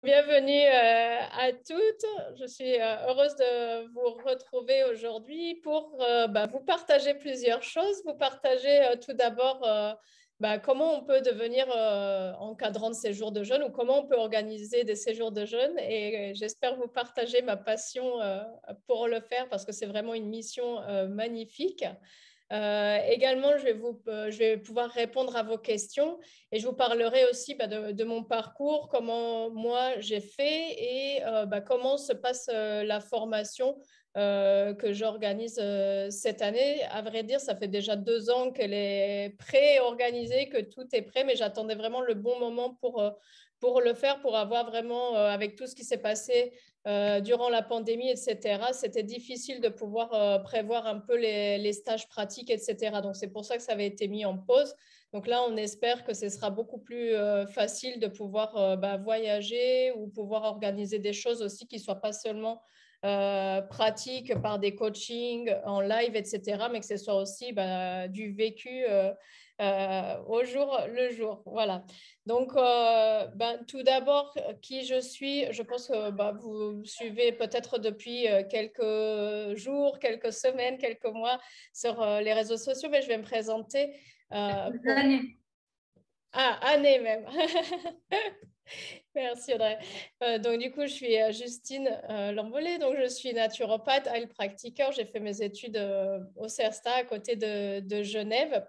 Bienvenue à toutes. Je suis heureuse de vous retrouver aujourd'hui pour vous partager plusieurs choses. Vous partager tout d'abord comment on peut devenir encadrant de séjours de jeûne ou comment on peut organiser des séjours de jeûne. Et j'espère vous partager ma passion pour le faire parce que c'est vraiment une mission magnifique. Également, je vais pouvoir répondre à vos questions et je vous parlerai aussi de mon parcours, comment moi j'ai fait et comment se passe la formation que j'organise cette année. À vrai dire, ça fait déjà 2 ans qu'elle est pré-organisée, que tout est prêt, mais j'attendais vraiment le bon moment pour le faire, pour avoir vraiment, avec tout ce qui s'est passé durant la pandémie, etc., c'était difficile de pouvoir prévoir un peu les stages pratiques, etc. Donc, c'est pour ça que ça avait été mis en pause. Donc là, on espère que ce sera beaucoup plus facile de pouvoir voyager ou pouvoir organiser des choses aussi qui ne soient pas seulement pratiques par des coachings en live, etc., mais que ce soit aussi du vécu au jour le jour. Voilà. Donc, tout d'abord, qui je suis, je pense que vous me suivez peut-être depuis quelques jours, quelques semaines, quelques mois sur les réseaux sociaux, mais je vais me présenter. Pour... Années. Ah, année même. Merci Audrey. Donc du coup, je suis Justine Lambollet, donc je suis naturopathe, heilpraktiker. J'ai fait mes études au CERSTA à côté de Genève.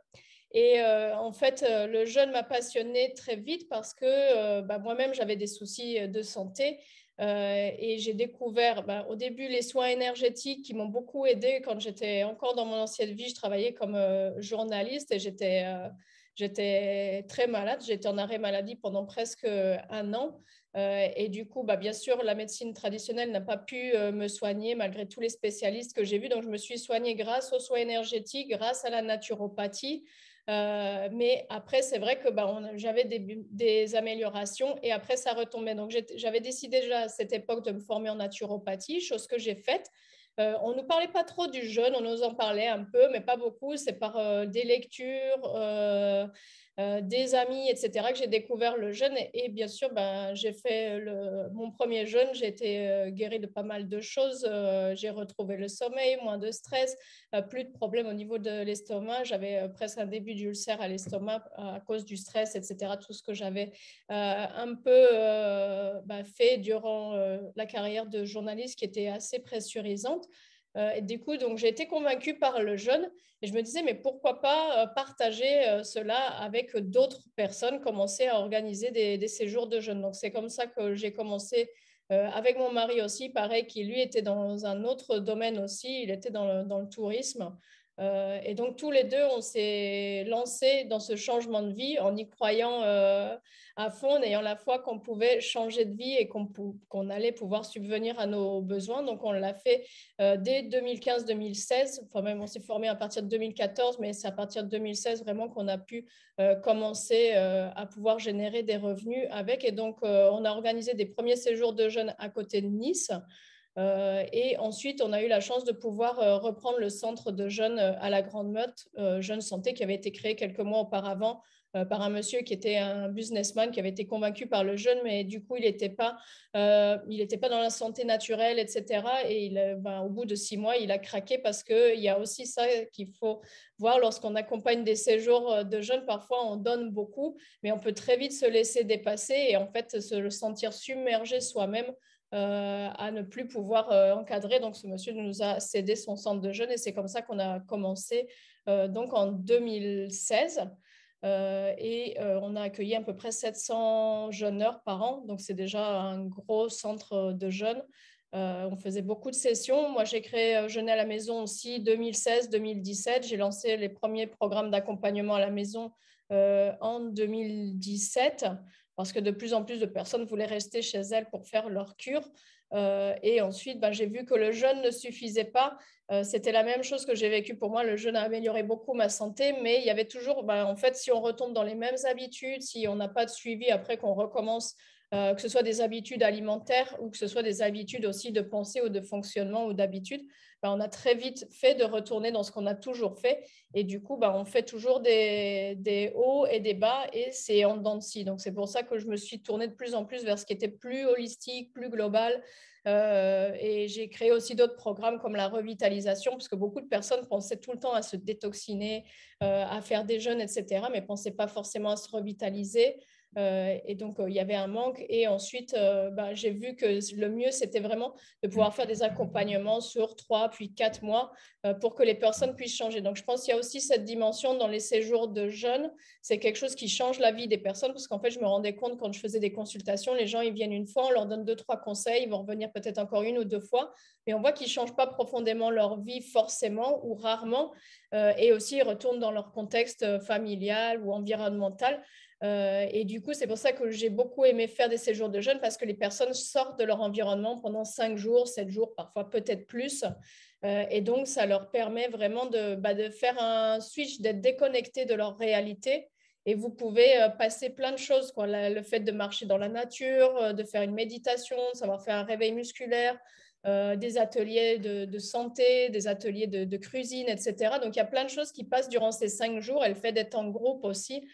Et en fait, le jeûne m'a passionnée très vite parce que moi-même, j'avais des soucis de santé. Et j'ai découvert au début les soins énergétiques qui m'ont beaucoup aidée quand j'étais encore dans mon ancienne vie. Je travaillais comme journaliste et j'étais très malade. J'étais en arrêt maladie pendant presque 1 an. Et du coup, bien sûr, la médecine traditionnelle n'a pas pu me soigner malgré tous les spécialistes que j'ai vus. Donc, je me suis soignée grâce aux soins énergétiques, grâce à la naturopathie. Mais après, c'est vrai que j'avais des améliorations et après, ça retombait. Donc, j'avais décidé déjà à cette époque de me former en naturopathie, chose que j'ai faite. On ne nous parlait pas trop du jeûne, on nous en parlait un peu, mais pas beaucoup. C'est par des lectures, des amis, etc., que j'ai découvert le jeûne. Et bien sûr, j'ai fait mon premier jeûne. J'ai été guérie de pas mal de choses. J'ai retrouvé le sommeil, moins de stress, plus de problèmes au niveau de l'estomac. J'avais presque un début d'ulcère à l'estomac à cause du stress, etc., tout ce que j'avais un peu fait durant la carrière de journaliste qui était assez pressurisante. Et du coup, donc, j'ai été convaincue par le jeûne et je me disais, mais pourquoi pas partager cela avec d'autres personnes, commencer à organiser des séjours de jeûne. Donc, c'est comme ça que j'ai commencé avec mon mari aussi, pareil, qui lui était dans un autre domaine aussi, il était dans le tourisme. Et donc, tous les deux, on s'est lancés dans ce changement de vie en y croyant à fond, en ayant la foi qu'on pouvait changer de vie et qu'on allait pouvoir subvenir à nos besoins. Donc, on l'a fait dès 2015-2016. Enfin, même on s'est formé à partir de 2014, mais c'est à partir de 2016 vraiment qu'on a pu commencer à pouvoir générer des revenus avec. Et donc, on a organisé des premiers séjours de jeunes à côté de Nice. Et ensuite, on a eu la chance de pouvoir reprendre le centre de jeunes à la Grande Motte, Jeunes Santé, qui avait été créé quelques mois auparavant par un monsieur qui était un businessman, qui avait été convaincu par le jeune, mais du coup, il était pas dans la santé naturelle, etc. Et au bout de 6 mois, il a craqué parce qu'il y a aussi ça qu'il faut voir lorsqu'on accompagne des séjours de jeunes. Parfois, on donne beaucoup, mais on peut très vite se laisser dépasser et en fait se sentir submergé soi-même à ne plus pouvoir encadrer. Donc, ce monsieur nous a cédé son centre de jeunes et c'est comme ça qu'on a commencé donc en 2016. On a accueilli à peu près 700 jeûneurs par an. Donc, c'est déjà un gros centre de jeunes. On faisait beaucoup de sessions. Moi, j'ai créé Jeûner à la maison aussi 2016-2017. J'ai lancé les premiers programmes d'accompagnement à la maison en 2017 parce que de plus en plus de personnes voulaient rester chez elles pour faire leur cure. Et ensuite, j'ai vu que le jeûne ne suffisait pas. C'était la même chose que j'ai vécu pour moi. Le jeûne a amélioré beaucoup ma santé, mais il y avait toujours, en fait, si on retombe dans les mêmes habitudes, si on n'a pas de suivi après qu'on recommence que ce soit des habitudes alimentaires ou que ce soit des habitudes aussi de pensée ou de fonctionnement ou d'habitude, on a très vite fait de retourner dans ce qu'on a toujours fait. Et du coup, on fait toujours des hauts et des bas et c'est en dents de scie. Donc, c'est pour ça que je me suis tournée de plus en plus vers ce qui était plus holistique, plus global. Et j'ai créé aussi d'autres programmes comme la revitalisation, parce que beaucoup de personnes pensaient tout le temps à se détoxiner, à faire des jeûnes, etc., mais ne pensaient pas forcément à se revitaliser. Et donc, il y avait un manque. Et ensuite, j'ai vu que le mieux, c'était vraiment de pouvoir faire des accompagnements sur 3 puis 4 mois pour que les personnes puissent changer. Donc, je pense qu'il y a aussi cette dimension dans les séjours de jeûne. C'est quelque chose qui change la vie des personnes parce qu'en fait, je me rendais compte quand je faisais des consultations, les gens, ils viennent une fois, on leur donne 2, 3 conseils, ils vont revenir peut-être encore 1 ou 2 fois, mais on voit qu'ils ne changent pas profondément leur vie forcément ou rarement. Et aussi, ils retournent dans leur contexte familial ou environnemental. Et du coup, c'est pour ça que j'ai beaucoup aimé faire des séjours de jeûne parce que les personnes sortent de leur environnement pendant 5 jours, 7 jours, parfois peut-être plus. Et donc, ça leur permet vraiment de faire un switch, d'être déconnectés de leur réalité. Et vous pouvez passer plein de choses, quoi. Le fait de marcher dans la nature, de faire une méditation, savoir faire un réveil musculaire, des ateliers de santé, des ateliers de cuisine, etc. Donc, il y a plein de choses qui passent durant ces 5 jours. Et le fait d'être en groupe aussi,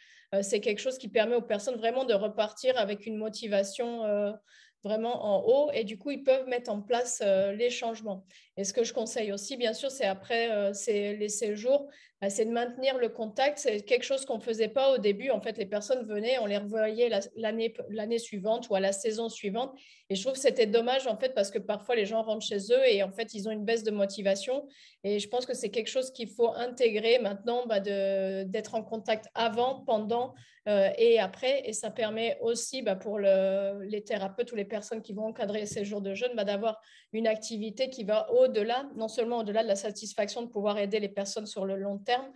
c'est quelque chose qui permet aux personnes vraiment de repartir avec une motivation vraiment en haut et du coup, ils peuvent mettre en place les changements. Et ce que je conseille aussi, bien sûr, c'est après les séjours, c'est de maintenir le contact. C'est quelque chose qu'on ne faisait pas au début. En fait, les personnes venaient, on les revoyait l'année suivante ou à la saison suivante. Et je trouve que c'était dommage, en fait, parce que parfois, les gens rentrent chez eux et en fait, ils ont une baisse de motivation. Et je pense que c'est quelque chose qu'il faut intégrer maintenant, d'être en contact avant, pendant et après. Et ça permet aussi pour les thérapeutes ou les personnes qui vont encadrer ces jours de jeûne d'avoir une activité qui va au-delà, non seulement au-delà de la satisfaction de pouvoir aider les personnes sur le long terme,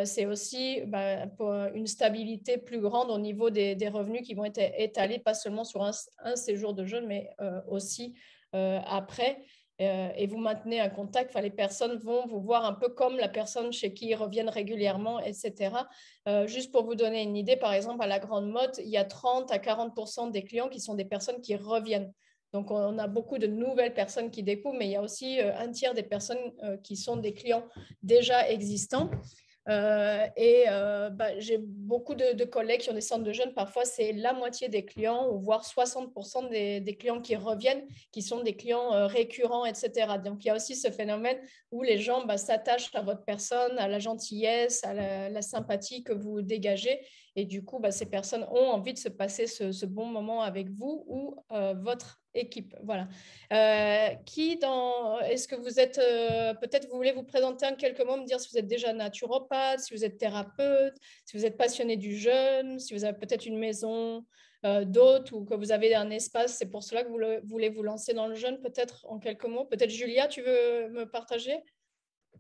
c'est aussi pour une stabilité plus grande au niveau des revenus qui vont être étalés, pas seulement sur un séjour de jeûne, mais aussi après. Et vous maintenez un contact, les personnes vont vous voir un peu comme la personne chez qui ils reviennent régulièrement, etc. Juste pour vous donner une idée, par exemple, à la Grande Motte, il y a 30 à 40% des clients qui sont des personnes qui reviennent. Donc, on a beaucoup de nouvelles personnes qui découvrent, mais il y a aussi un tiers des personnes qui sont des clients déjà existants. J'ai beaucoup de collègues qui ont des centres de jeunes. Parfois, c'est la moitié des clients, ou voire 60% des clients qui reviennent, qui sont des clients récurrents, etc. Donc, il y a aussi ce phénomène où les gens s'attachent à votre personne, à la gentillesse, à la sympathie que vous dégagez. Et du coup, ces personnes ont envie de se passer ce bon moment avec vous ou votre équipe. Voilà. Est-ce que vous êtes, peut-être vous voulez vous présenter en quelques mots, me dire si vous êtes déjà naturopathe, si vous êtes thérapeute, si vous êtes passionné du jeûne, si vous avez peut-être une maison d'hôte ou que vous avez un espace, c'est pour cela que vous voulez vous lancer dans le jeûne, peut-être en quelques mots. Peut-être Julia, tu veux me partager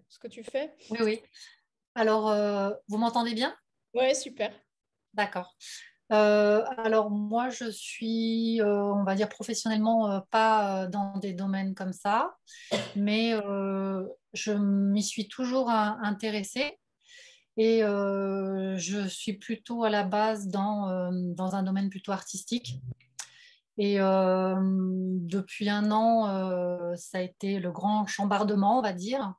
ce que tu fais? Oui, oui. Alors, vous m'entendez bien? Ouais, super. D'accord. Alors, moi, je suis, on va dire professionnellement, pas dans des domaines comme ça, mais je m'y suis toujours intéressée et je suis plutôt à la base dans un domaine plutôt artistique. Et depuis 1 an, ça a été le grand chambardement, on va dire.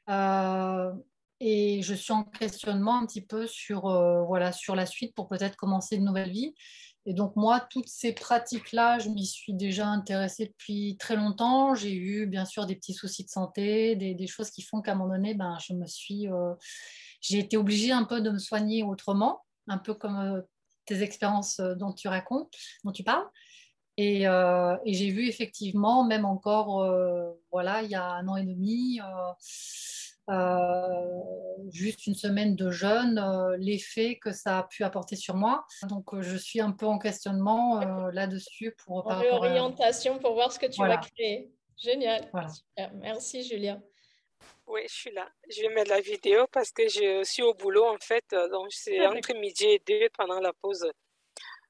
Euh, et je suis en questionnement un petit peu sur, voilà, sur la suite pour peut-être commencer une nouvelle vie. Et donc moi, toutes ces pratiques-là, je m'y suis déjà intéressée depuis très longtemps. J'ai eu bien sûr des petits soucis de santé, des choses qui font qu'à un moment donné, j'ai été obligée un peu de me soigner autrement, un peu comme tes expériences dont tu racontes, dont tu parles. Et j'ai vu effectivement, même encore, voilà, il y a 1 an et demi, juste une semaine de jeûne, l'effet que ça a pu apporter sur moi. Donc, je suis un peu en questionnement là-dessus En par rapport à... réorientation pour voir ce que tu vas Voilà, créer. Génial. voilà. Super. Merci, Julia. Oui, je suis là. Je vais mettre la vidéo parce que je suis au boulot en fait. Donc, c'est Ah, entre midi et deux pendant la pause.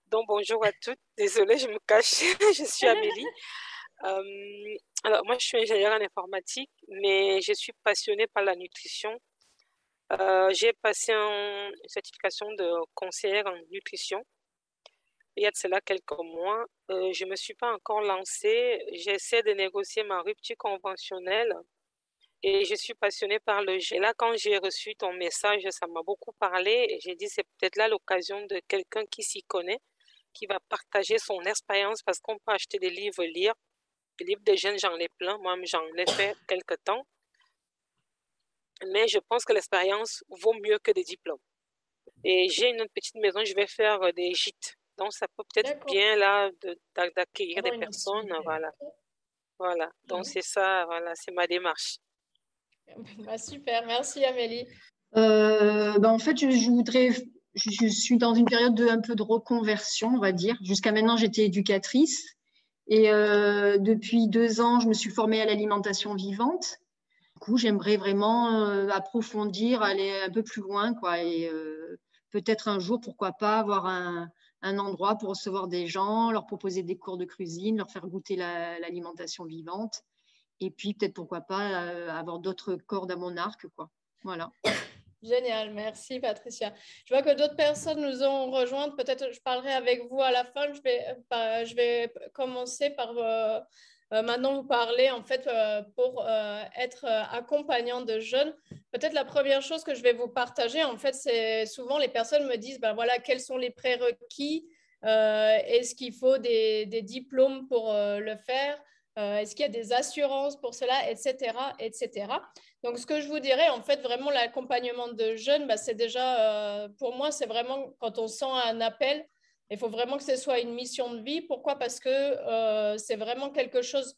Donc, bonjour à toutes. Désolée, je me cache. Je suis Amélie. Alors, moi, je suis ingénieure en informatique, mais je suis passionnée par la nutrition. J'ai passé une certification de conseillère en nutrition. il y a de cela quelques mois. Je ne me suis pas encore lancée. J'essaie de négocier ma rupture conventionnelle et je suis passionnée par le jeu. Là, quand j'ai reçu ton message, ça m'a beaucoup parlé et j'ai dit c'est peut-être là l'occasion de quelqu'un qui s'y connaît, qui va partager son expérience parce qu'on peut acheter des livres, lire. Des livres de jeunes, j'en ai plein. Moi, j'en ai fait quelque temps. Mais je pense que l'expérience vaut mieux que des diplômes. Et j'ai une petite maison, je vais faire des gîtes. Donc, ça peut peut-être D'accord. bien là d'accueillir des Avoir une personnes. activité. Voilà. Voilà. Donc, c'est ça. Voilà. C'est ma démarche. Bah, super, merci Amélie. En fait, je suis dans une période un peu de reconversion, on va dire. Jusqu'à maintenant, j'étais éducatrice. Et depuis 2 ans, je me suis formée à l'alimentation vivante. Du coup, j'aimerais vraiment approfondir, aller un peu plus loin, quoi. Et peut-être un jour, pourquoi pas, avoir un endroit pour recevoir des gens, leur proposer des cours de cuisine, leur faire goûter l'alimentation vivante. Et puis, peut-être, pourquoi pas, avoir d'autres cordes à mon arc, quoi. Voilà. Génial, merci Patricia. Je vois que d'autres personnes nous ont rejointes. Peut-être je parlerai avec vous à la fin. Je vais commencer par maintenant vous parler en fait pour être accompagnant de jeunes. Peut-être la première chose que je vais vous partager, en fait, c'est souvent les personnes me disent, ben voilà, quels sont les prérequis? Est-ce qu'il faut des diplômes pour le faire? Est-ce qu'il y a des assurances pour cela, etc., etc. Donc, ce que je vous dirais, en fait, vraiment, l'accompagnement de jeunes, bah, c'est déjà, pour moi, c'est vraiment quand on sent un appel, il faut vraiment que ce soit une mission de vie. Pourquoi? Parce que c'est vraiment quelque chose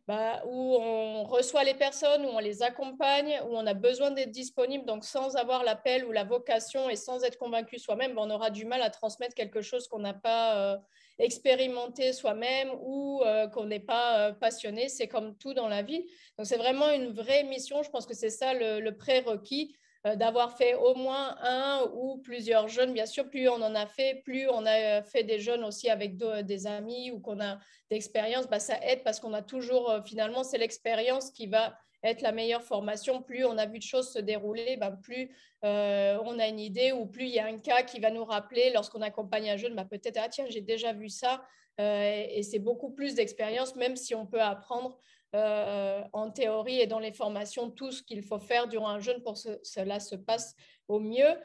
bah, où on reçoit les personnes, où on les accompagne, où on a besoin d'être disponible. Donc, sans avoir l'appel ou la vocation et sans être convaincu soi-même, bah, on aura du mal à transmettre quelque chose qu'on n'a pas expérimenté soi-même ou qu'on n'est pas passionné. C'est comme tout dans la vie. Donc, c'est vraiment une vraie mission. Je pense que c'est ça le prérequis, d'avoir fait au moins un ou plusieurs jeunes. Bien sûr, plus on en a fait, plus on a fait des jeunes aussi avec des amis ou qu'on a d'expérience, bah, ça aide parce qu'on a toujours, finalement, c'est l'expérience qui va être la meilleure formation. Plus on a vu de choses se dérouler, bah, plus on a une idée ou plus il y a un cas qui va nous rappeler lorsqu'on accompagne un jeune, bah, peut-être, ah tiens, j'ai déjà vu ça. Et c'est beaucoup plus d'expérience, même si on peut apprendre en théorie et dans les formations tout ce qu'il faut faire durant un jeûne pour que cela se passe au mieux.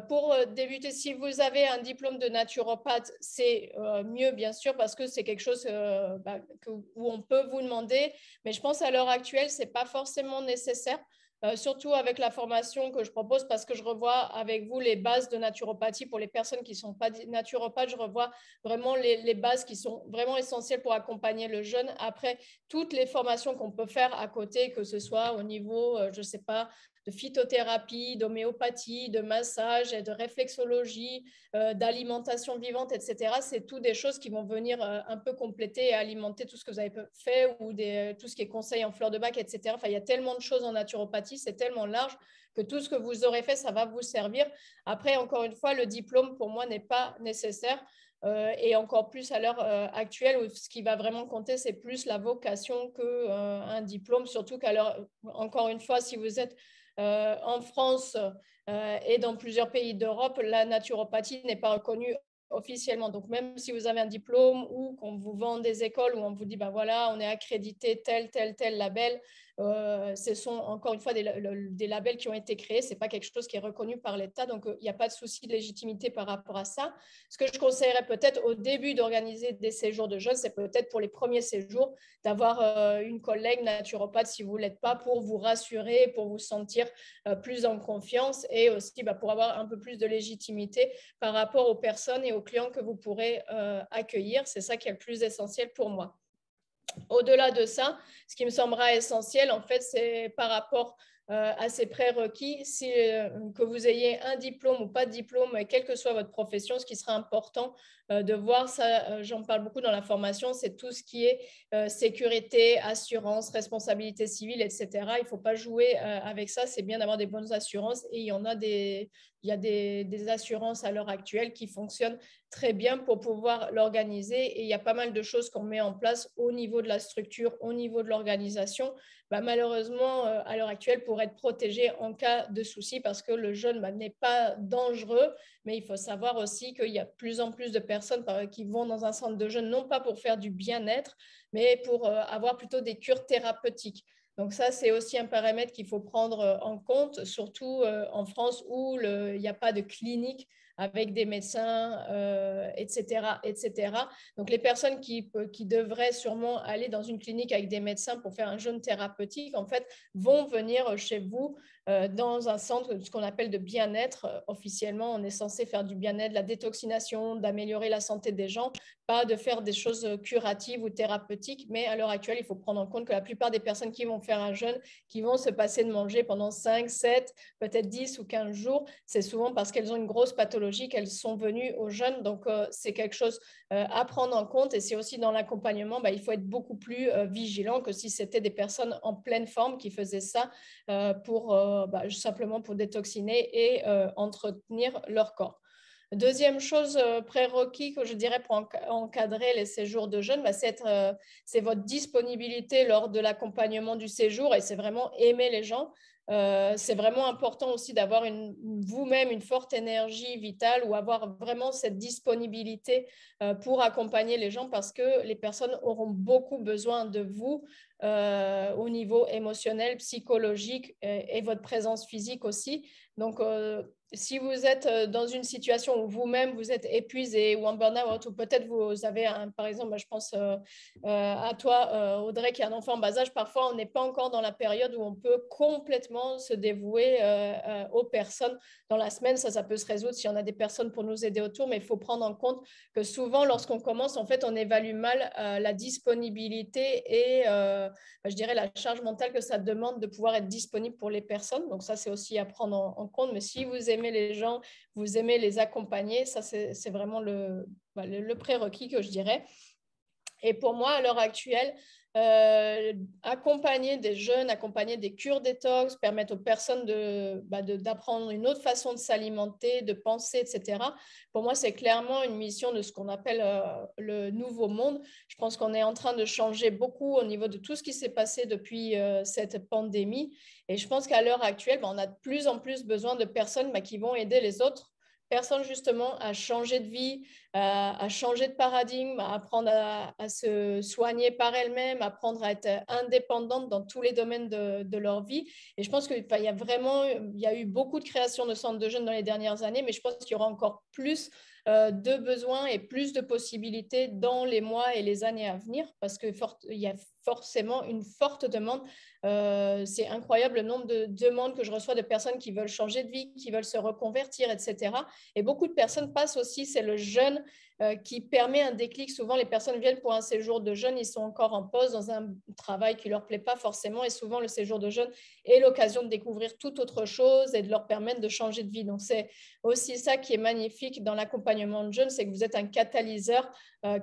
Pour débuter, si vous avez un diplôme de naturopathe, c'est mieux bien sûr parce que c'est quelque chose où on peut vous demander, mais je pense à l'heure actuelle, ce n'est pas forcément nécessaire. Surtout avec la formation que je propose, parce que je revois avec vous les bases de naturopathie. Pour les personnes qui ne sont pas naturopathes, je revois vraiment les bases qui sont vraiment essentielles pour accompagner le jeune. Après, toutes les formations qu'on peut faire à côté, que ce soit au niveau, je ne sais pas, de phytothérapie, d'homéopathie, de massage, de réflexologie, d'alimentation vivante, etc. C'est tout des choses qui vont venir un peu compléter et alimenter tout ce que vous avez fait ou tout ce qui est conseil en fleurs de bac, etc. Enfin, il y a tellement de choses en naturopathie, c'est tellement large que tout ce que vous aurez fait, ça va vous servir. Après, encore une fois, le diplôme, pour moi, n'est pas nécessaire. Et encore plus à l'heure actuelle où ce qui va vraiment compter, c'est plus la vocation qu'un diplôme, surtout qu'à l'heure, encore une fois, si vous êtes en France et dans plusieurs pays d'Europe, la naturopathie n'est pas reconnue officiellement. Donc, même si vous avez un diplôme ou qu'on vous vend des écoles où on vous dit, ben voilà, on est accrédité tel label, ce sont encore une fois des labels qui ont été créés. Ce n'est pas quelque chose qui est reconnu par l'État. Donc, il n'y a pas de souci de légitimité par rapport à ça. Ce que je conseillerais peut-être au début d'organiser des séjours de jeunes, c'est peut-être pour les premiers séjours d'avoir une collègue naturopathe si vous ne l'êtes pas, pour vous rassurer, pour vous sentir plus en confiance et aussi pour avoir un peu plus de légitimité par rapport aux personnes et aux clients que vous pourrez accueillir. C'est ça qui est le plus essentiel pour moi. Au-delà de ça, ce qui me semblera essentiel, en fait, c'est par rapport à ces prérequis, que vous ayez un diplôme ou pas de diplôme, quelle que soit votre profession, ce qui sera important de voir, ça, j'en parle beaucoup dans la formation, c'est tout ce qui est sécurité, assurance, responsabilité civile, etc. Il ne faut pas jouer avec ça, c'est bien d'avoir des bonnes assurances et il y a des assurances à l'heure actuelle qui fonctionnent très bien pour pouvoir l'organiser et il y a pas mal de choses qu'on met en place au niveau de la structure, au niveau de l'organisation. Malheureusement, à l'heure actuelle, pour pour être protégé en cas de souci, parce que le jeûne n'est pas dangereux, mais il faut savoir aussi qu'il y a de plus en plus de personnes qui vont dans un centre de jeûne, non pas pour faire du bien-être, mais pour avoir plutôt des cures thérapeutiques. Donc ça, c'est aussi un paramètre qu'il faut prendre en compte, surtout en France où il n'y a pas de clinique avec des médecins, etc., etc. Donc, les personnes qui devraient sûrement aller dans une clinique avec des médecins pour faire un jeûne thérapeutique, en fait, vont venir chez vous dans un centre, ce qu'on appelle de bien-être. Officiellement, on est censé faire du bien-être, de la détoxination, d'améliorer la santé des gens, pas de faire des choses curatives ou thérapeutiques. Mais à l'heure actuelle, il faut prendre en compte que la plupart des personnes qui vont faire un jeûne, qui vont se passer de manger pendant 5, 7, peut-être 10 ou 15 jours, c'est souvent parce qu'elles ont une grosse pathologie qu'elles sont venues au jeûne. Donc, c'est quelque chose à prendre en compte. Et c'est aussi dans l'accompagnement, il faut être beaucoup plus vigilant que si c'était des personnes en pleine forme qui faisaient ça simplement pour détoxiner et entretenir leur corps. Deuxième chose, prérequis que je dirais pour encadrer les séjours de jeûne, c'est votre disponibilité lors de l'accompagnement du séjour, et c'est vraiment aimer les gens. C'est vraiment important aussi d'avoir vous-même une forte énergie vitale ou avoir vraiment cette disponibilité pour accompagner les gens, parce que les personnes auront beaucoup besoin de vous au niveau émotionnel, psychologique et votre présence physique aussi. Donc, si vous êtes dans une situation où vous-même vous êtes épuisé ou en burn-out, ou peut-être vous avez par exemple, je pense à toi, Audrey, qui a un enfant en bas âge, parfois on n'est pas encore dans la période où on peut complètement se dévouer aux personnes. Dans la semaine, ça peut se résoudre si on a des personnes pour nous aider autour, mais il faut prendre en compte que souvent, lorsqu'on commence, en fait, on évalue mal la disponibilité et je dirais la charge mentale que ça demande de pouvoir être disponible pour les personnes. Donc ça, c'est aussi à prendre en compte. Mais si vous aimez les gens, vous aimez les accompagner, ça, c'est vraiment le prérequis que je dirais. Et pour moi, à l'heure actuelle, accompagner des jeunes, accompagner des cures détox, permettre aux personnes d'apprendre une autre façon de s'alimenter, de penser, etc. Pour moi, c'est clairement une mission de ce qu'on appelle le nouveau monde. Je pense qu'on est en train de changer beaucoup au niveau de tout ce qui s'est passé depuis cette pandémie. Et je pense qu'à l'heure actuelle, on a de plus en plus besoin de personnes qui vont aider les autres personnes justement à changer de vie, à changer de paradigme, à apprendre à se soigner par elles-mêmes, apprendre à être indépendantes dans tous les domaines de leur vie. Et je pense qu'il y a eu beaucoup de créations de centres de jeunes dans les dernières années, mais je pense qu'il y aura encore plus de besoins et plus de possibilités dans les mois et les années à venir, parce qu'il y a forcément une forte demande. C'est incroyable le nombre de demandes que je reçois de personnes qui veulent changer de vie, qui veulent se reconvertir, etc. Et beaucoup de personnes passent aussi, c'est le jeûne qui permet un déclic. Souvent, les personnes viennent pour un séjour de jeûne, ils sont encore en poste dans un travail qui ne leur plaît pas forcément, et souvent le séjour de jeûne est l'occasion de découvrir toute autre chose et de leur permettre de changer de vie. Donc, c'est aussi ça qui est magnifique dans l'accompagnement de jeûne, c'est que vous êtes un catalyseur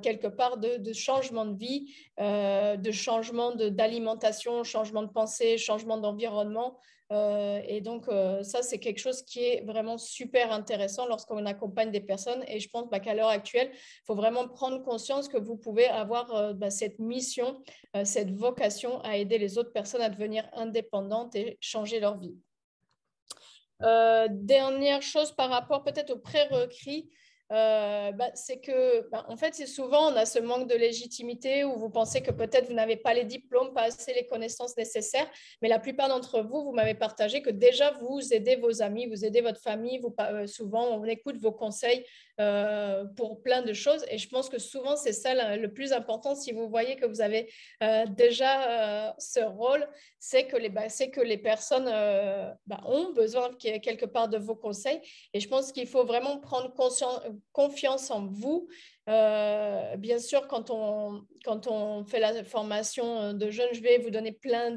quelque part de changement de vie, de changement d'alimentation, changement de pensée, changement d'environnement. Et donc, ça, c'est quelque chose qui est vraiment super intéressant lorsqu'on accompagne des personnes. Et je pense qu'à l'heure actuelle, il faut vraiment prendre conscience que vous pouvez avoir cette mission, cette vocation à aider les autres personnes à devenir indépendantes et changer leur vie. Dernière chose par rapport peut-être aux prérequis, c'est que, en fait, c'est souvent on a ce manque de légitimité où vous pensez que peut-être vous n'avez pas les diplômes, pas assez les connaissances nécessaires, mais la plupart d'entre vous, vous m'avez partagé que déjà vous aidez vos amis, vous aidez votre famille, souvent on écoute vos conseils pour plein de choses, et je pense que souvent c'est ça le plus important. Si vous voyez que vous avez déjà ce rôle, c'est que les personnes ont besoin quelque part de vos conseils, et je pense qu'il faut vraiment prendre confiance en vous. Bien sûr, quand on fait la formation de jeunes, je vais vous donner plein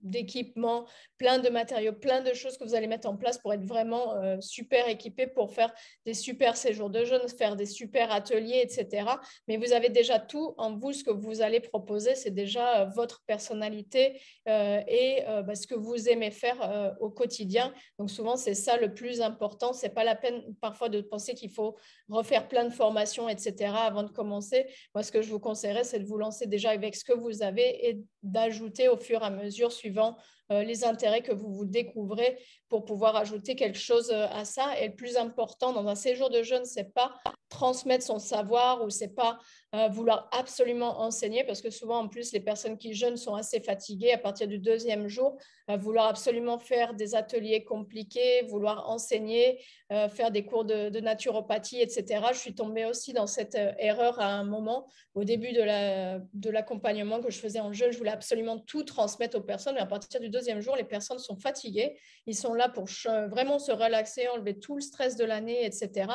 d'équipements, plein de matériaux, plein de choses que vous allez mettre en place pour être vraiment super équipé pour faire des super séjours de jeunes, faire des super ateliers, etc. Mais vous avez déjà tout en vous. Ce que vous allez proposer, c'est déjà votre personnalité et ce que vous aimez faire au quotidien. Donc souvent, c'est ça le plus important. C'est pas la peine parfois de penser qu'il faut refaire plein de formations, etc. avant de commencer. Moi, ce que je vous conseillerais, c'est de vous lancer déjà avec ce que vous avez et d'ajouter au fur et à mesure, suivant les intérêts que vous découvrez pour pouvoir ajouter quelque chose à ça. Et le plus important dans un séjour de jeûne, ce n'est pas transmettre son savoir ou ce n'est pas vouloir absolument enseigner, parce que souvent, en plus, les personnes qui jeûnent sont assez fatiguées à partir du 2e jour, vouloir absolument faire des ateliers compliqués, vouloir enseigner, faire des cours de naturopathie, etc. Je suis tombée aussi dans cette erreur à un moment, au début de l'accompagnement que je faisais en jeûne. Je voulais absolument tout transmettre aux personnes, mais à partir du 2e jour, les personnes sont fatiguées, ils sont là pour vraiment se relaxer, enlever tout le stress de l'année, etc.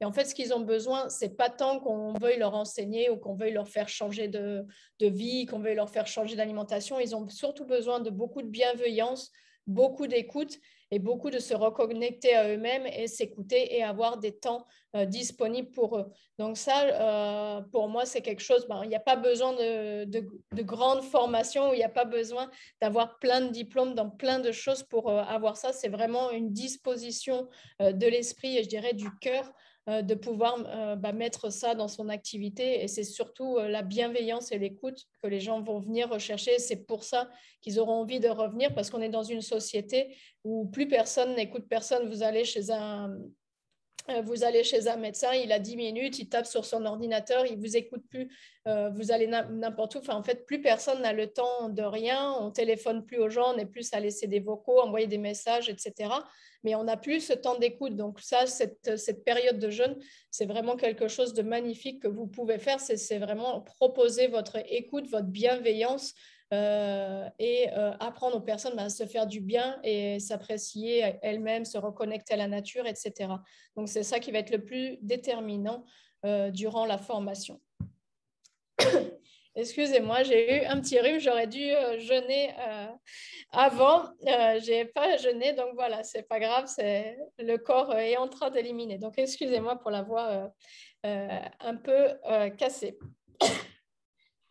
Et en fait, ce qu'ils ont besoin, c'est pas tant qu'on veuille leur enseigner ou qu'on veuille leur faire changer de vie, qu'on veuille leur faire changer d'alimentation. Ils ont surtout besoin de beaucoup de bienveillance, beaucoup d'écoute et beaucoup de se reconnecter à eux-mêmes et s'écouter et avoir des temps disponibles pour eux. Donc ça, pour moi, c'est quelque chose, il n'y a pas besoin de grandes formations, il n'y a pas besoin d'avoir plein de diplômes dans plein de choses pour avoir ça. C'est vraiment une disposition de l'esprit et je dirais du cœur de pouvoir mettre ça dans son activité. Et c'est surtout la bienveillance et l'écoute que les gens vont venir rechercher. C'est pour ça qu'ils auront envie de revenir, parce qu'on est dans une société où plus personne n'écoute personne. Vous allez chez un médecin, il a 10 minutes, il tape sur son ordinateur, il ne vous écoute plus, vous allez n'importe où. Enfin, en fait, plus personne n'a le temps de rien, on ne téléphone plus aux gens, on est plus à laisser des vocaux, envoyer des messages, etc. Mais on n'a plus ce temps d'écoute. Donc ça, cette période de jeûne, c'est vraiment quelque chose de magnifique que vous pouvez faire. C'est vraiment proposer votre écoute, votre bienveillance, et apprendre aux personnes à se faire du bien et s'apprécier elles-mêmes, se reconnecter à la nature, etc. Donc, c'est ça qui va être le plus déterminant durant la formation. Excusez-moi, j'ai eu un petit rhume, j'aurais dû jeûner avant. Je n'ai pas jeûné, donc voilà, c'est pas grave, le corps est en train d'éliminer. Donc, excusez-moi pour la voix un peu cassée.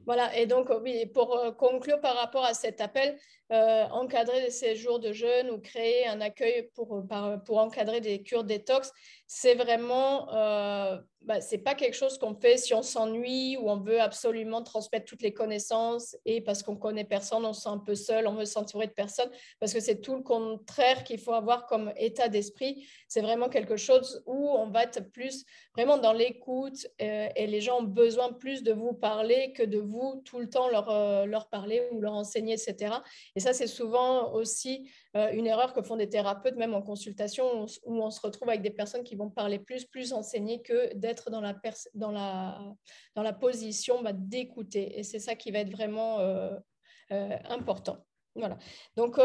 Voilà, et donc oui, pour conclure par rapport à cet appel, encadrer des séjours de jeûne ou créer un accueil pour encadrer des cures détox, c'est vraiment, c'est pas quelque chose qu'on fait si on s'ennuie ou on veut absolument transmettre toutes les connaissances et parce qu'on connaît personne, on se sent un peu seul, on veut s'entourer de personne, parce que c'est tout le contraire qu'il faut avoir comme état d'esprit. C'est vraiment quelque chose où on va être plus vraiment dans l'écoute et les gens ont besoin plus de vous parler que de vous tout le temps leur parler ou leur enseigner, etc. Et ça, c'est souvent aussi une erreur que font des thérapeutes, même en consultation, où on se retrouve avec des personnes qui vont parler plus enseigner que d'être dans la position d'écouter. Et c'est ça qui va être vraiment important. Voilà. Donc,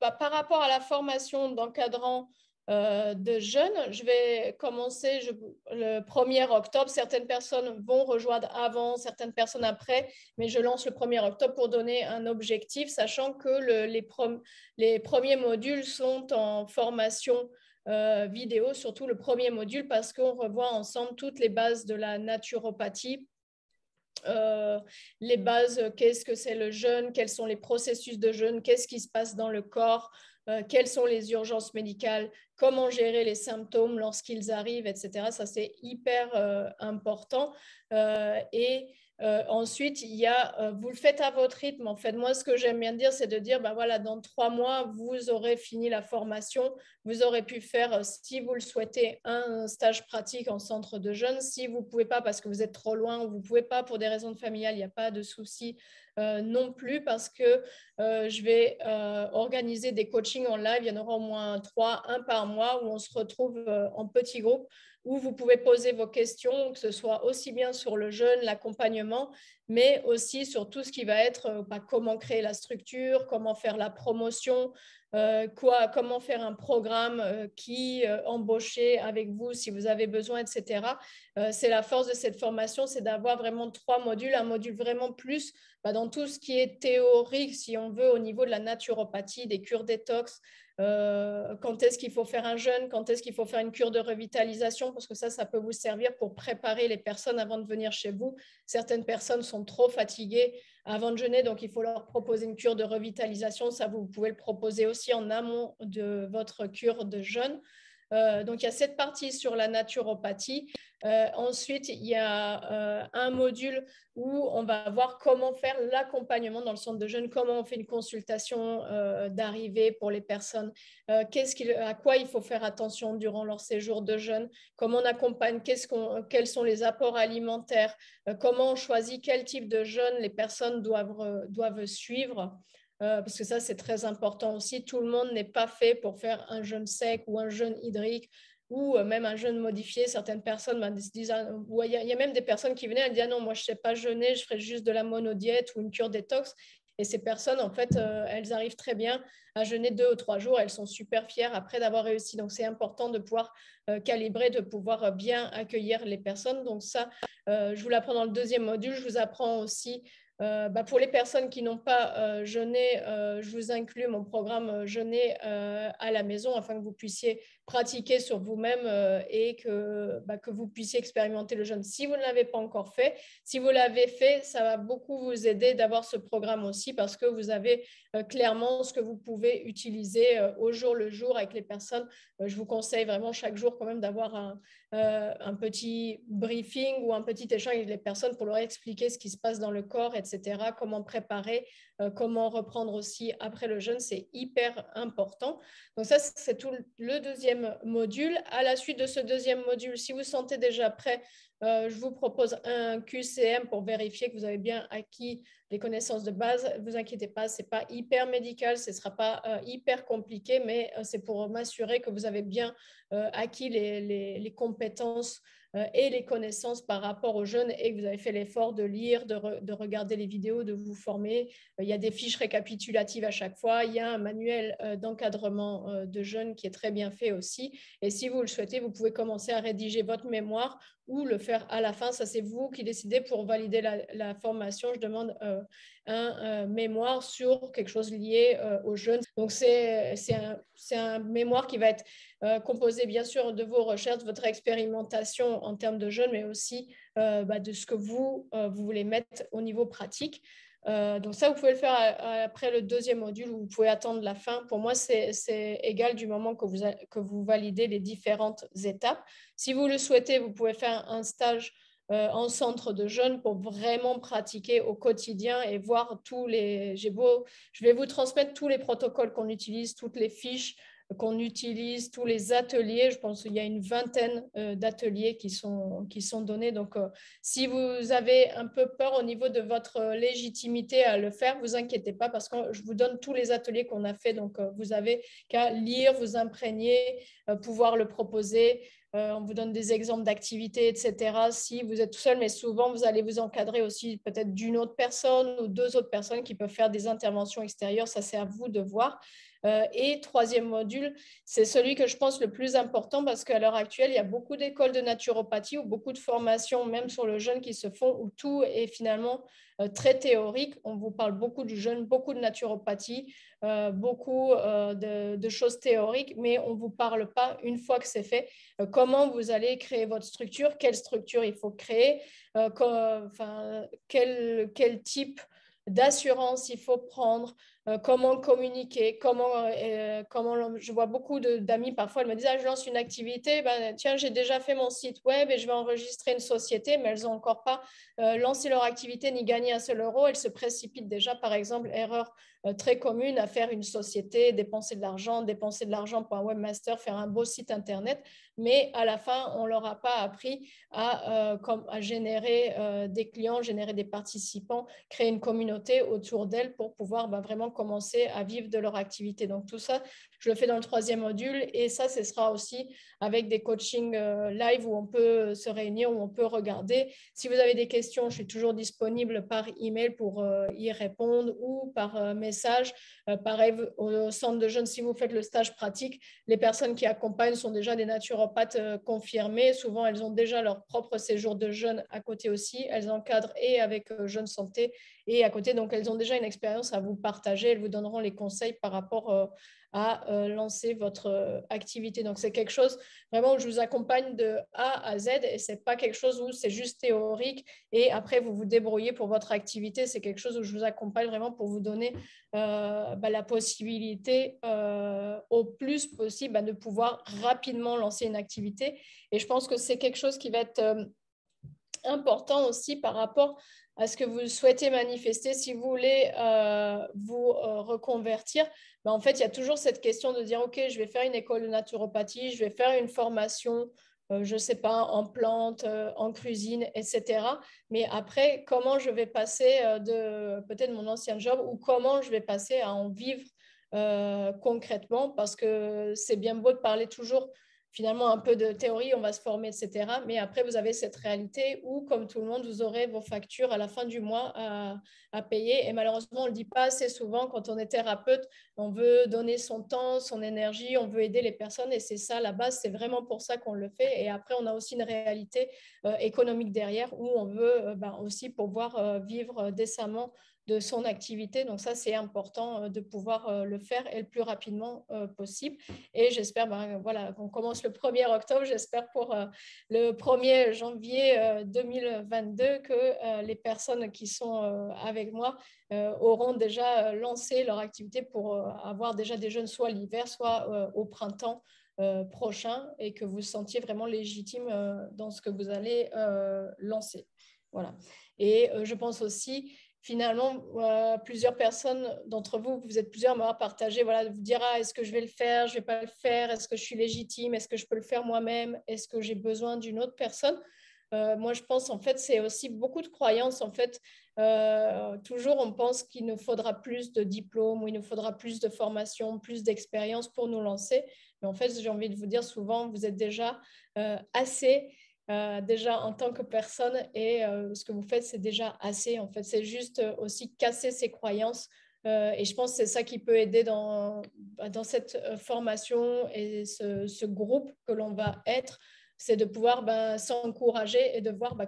par rapport à la formation d'encadrant de jeunes, je vais commencer le 1er octobre. Certaines personnes vont rejoindre avant, certaines personnes après, mais je lance le 1er octobre pour donner un objectif, sachant que les premiers modules sont en formation vidéo, surtout le 1er module, parce qu'on revoit ensemble toutes les bases de la naturopathie. Les bases, qu'est-ce que c'est le jeûne, quels sont les processus de jeûne, qu'est-ce qui se passe dans le corps, quelles sont les urgences médicales, comment gérer les symptômes lorsqu'ils arrivent, etc. Ça, c'est hyper important. Ensuite, il y a, vous le faites à votre rythme. En fait, moi, ce que j'aime bien dire, c'est de dire, voilà, dans 3 mois, vous aurez fini la formation. Vous aurez pu faire, si vous le souhaitez, un stage pratique en centre de jeûne. Si vous ne pouvez pas parce que vous êtes trop loin ou vous ne pouvez pas pour des raisons familiales, il n'y a pas de souci non plus, parce que je vais organiser des coachings en live. Il y en aura au moins 3, un par mois, où on se retrouve en petits groupes, où vous pouvez poser vos questions, que ce soit aussi bien sur le jeûne, l'accompagnement, mais aussi sur tout ce qui va être comment créer la structure, comment faire la promotion, comment faire un programme qui embaucher avec vous si vous avez besoin, etc. C'est la force de cette formation, c'est d'avoir vraiment 3 modules, un module vraiment plus dans tout ce qui est théorique, si on veut, au niveau de la naturopathie, des cures détox, quand est-ce qu'il faut faire un jeûne, quand est-ce qu'il faut faire une cure de revitalisation, parce que ça peut vous servir pour préparer les personnes avant de venir chez vous. Certaines personnes sont trop fatiguées avant de jeûner, donc il faut leur proposer une cure de revitalisation. Ça, vous pouvez le proposer aussi en amont de votre cure de jeûne. Donc, il y a cette partie sur la naturopathie. Ensuite, il y a un module où on va voir comment faire l'accompagnement dans le centre de jeûne, comment on fait une consultation d'arrivée pour les personnes, à quoi il faut faire attention durant leur séjour de jeûne, comment on accompagne, quels sont les apports alimentaires, comment on choisit quel type de jeûne les personnes doivent suivre. Parce que ça, c'est très important aussi. Tout le monde n'est pas fait pour faire un jeûne sec ou un jeûne hydrique ou même un jeûne modifié. Certaines personnes se disent, il y a même des personnes qui venaient et disent, ah non, moi, je ne sais pas jeûner, je ferai juste de la monodiète ou une cure détox. Et ces personnes, en fait, elles arrivent très bien à jeûner 2 ou 3 jours. Elles sont super fières après d'avoir réussi. Donc, c'est important de pouvoir calibrer, de pouvoir bien accueillir les personnes. Donc, ça, je vous l'apprends dans le deuxième module. Je vous apprends aussi pour les personnes qui n'ont pas jeûné, je vous inclus mon programme jeûner à la maison afin que vous puissiez pratiquer sur vous-même et que vous puissiez expérimenter le jeûne. Si vous ne l'avez pas encore fait, si vous l'avez fait, ça va beaucoup vous aider d'avoir ce programme aussi parce que vous avez clairement ce que vous pouvez utiliser au jour le jour avec les personnes. Je vous conseille vraiment chaque jour quand même d'avoir un petit briefing ou un petit échange avec les personnes pour leur expliquer ce qui se passe dans le corps, etc., comment préparer, comment reprendre aussi après le jeûne, c'est hyper important. Donc ça, c'est tout le deuxième module. À la suite de ce deuxième module, si vous sentez déjà prêt, je vous propose un QCM pour vérifier que vous avez bien acquis les connaissances de base. Ne vous inquiétez pas, ce n'est pas hyper médical, ce ne sera pas hyper compliqué, mais c'est pour m'assurer que vous avez bien acquis les compétences et les connaissances par rapport aux jeunes et que vous avez fait l'effort de lire, de regarder les vidéos, de vous former. Il y a des fiches récapitulatives à chaque fois. Il y a un manuel d'encadrement de jeunes qui est très bien fait aussi. Et si vous le souhaitez, vous pouvez commencer à rédiger votre mémoire ou le faire à la fin. Ça, c'est vous qui décidez. Pour valider la formation, je demande un mémoire sur quelque chose lié aux jeunes. Donc, c'est un mémoire qui va être composé bien sûr de vos recherches, de votre expérimentation en termes de jeunes, mais aussi de ce que vous voulez mettre au niveau pratique. Donc ça, vous pouvez le faire après le deuxième module ou vous pouvez attendre la fin. Pour moi, c'est égal du moment que vous validez les différentes étapes. Si vous le souhaitez, vous pouvez faire un stage en centre de jeunes pour vraiment pratiquer au quotidien et voir je vais vous transmettre tous les protocoles qu'on utilise, toutes les fiches qu'on utilise, tous les ateliers. Je pense qu'il y a une vingtaine d'ateliers qui sont donnés. Donc, si vous avez un peu peur au niveau de votre légitimité à le faire, vous inquiétez pas parce que je vous donne tous les ateliers qu'on a fait. Donc, vous avez qu'à lire, vous imprégner, pouvoir le proposer. On vous donne des exemples d'activités, etc. Si vous êtes tout seul, mais souvent, vous allez vous encadrer aussi peut-être d'une autre personne ou 2 autres personnes qui peuvent faire des interventions extérieures. Ça, c'est à vous de voir. Et troisième module, c'est celui que je pense le plus important parce qu'à l'heure actuelle, il y a beaucoup d'écoles de naturopathie ou beaucoup de formations, même sur le jeûne, qui se font où tout est finalement très théorique. On vous parle beaucoup du jeûne, beaucoup de naturopathie, beaucoup de choses théoriques, mais on ne vous parle pas, une fois que c'est fait, comment vous allez créer votre structure, quelle structure il faut créer, quel type d'assurance il faut prendre, comment communiquer, comment je vois beaucoup d'amis parfois, elles me disent, ah, je lance une activité, ben, tiens, j'ai déjà fait mon site web et je vais enregistrer une société, mais elles n'ont encore pas lancé leur activité ni gagné un seul euro. Elles se précipitent déjà, par exemple, erreur très commune, à faire une société, dépenser de l'argent pour un webmaster, faire un beau site internet, mais à la fin, on ne leur a pas appris à générer des clients, générer des participants, créer une communauté autour d'elles pour pouvoir vraiment commencer à vivre de leur activité. Donc tout ça, je le fais dans le troisième module et ça, ce sera aussi avec des coachings live où on peut se réunir, où on peut regarder. Si vous avez des questions, je suis toujours disponible par email pour y répondre ou par message. Pareil, au centre de jeunes, si vous faites le stage pratique, les personnes qui accompagnent sont déjà des naturopathes confirmés. Souvent, elles ont déjà leur propre séjour de jeûne à côté aussi. Elles encadrent et avec Jeune Santé et à côté. Donc, elles ont déjà une expérience à vous partager. Elles vous donneront les conseils par rapport à lancer votre activité. Donc, c'est quelque chose vraiment où je vous accompagne de A à Z et ce n'est pas quelque chose où c'est juste théorique et après, vous vous débrouillez pour votre activité. C'est quelque chose où je vous accompagne vraiment pour vous donner la possibilité au plus possible de pouvoir rapidement lancer une activité. Et je pense que c'est quelque chose qui va être important aussi par rapport à ce que vous souhaitez manifester. Si vous voulez vous reconvertir, en fait, il y a toujours cette question de dire, OK, je vais faire une école de naturopathie, je vais faire une formation, je ne sais pas, en plantes, en cuisine, etc. Mais après, comment je vais passer de peut-être mon ancien job ou comment je vais passer à en vivre concrètement, parce que c'est bien beau de parler toujours finalement un peu de théorie, on va se former, etc. Mais après, vous avez cette réalité où, comme tout le monde, vous aurez vos factures à la fin du mois à payer. Et malheureusement, on ne le dit pas assez souvent quand on est thérapeute. On veut donner son temps, son énergie, on veut aider les personnes. Et c'est ça, la base, c'est vraiment pour ça qu'on le fait. Et après, on a aussi une réalité économique derrière où on veut aussi pouvoir vivre décemment de son activité. Donc ça, c'est important de pouvoir le faire et le plus rapidement possible. Et j'espère voilà, qu'on commence le 1er octobre. J'espère pour le 1er janvier 2022 que les personnes qui sont avec moi auront déjà lancé leur activité pour avoir déjà des jeunes soit l'hiver, soit au printemps prochain et que vous vous sentiez vraiment légitime dans ce que vous allez lancer. Voilà. Et je pense aussi finalement, plusieurs personnes d'entre vous, vous êtes plusieurs à m'avoir partagé, voilà, de vous dire, est-ce que je vais le faire, je ne vais pas le faire, est-ce que je suis légitime, est-ce que je peux le faire moi-même, est-ce que j'ai besoin d'une autre personne? Moi, je pense, en fait, c'est aussi beaucoup de croyances, en fait. Toujours, on pense qu'il nous faudra plus de diplômes ou il nous faudra plus de formation, plus d'expérience pour nous lancer. Mais en fait, j'ai envie de vous dire, souvent, vous êtes déjà assez déjà en tant que personne et ce que vous faites, c'est déjà assez. En fait, c'est juste aussi casser ses croyances. Et je pense que c'est ça qui peut aider dans cette formation et ce groupe que l'on va être, c'est de pouvoir s'encourager et de voir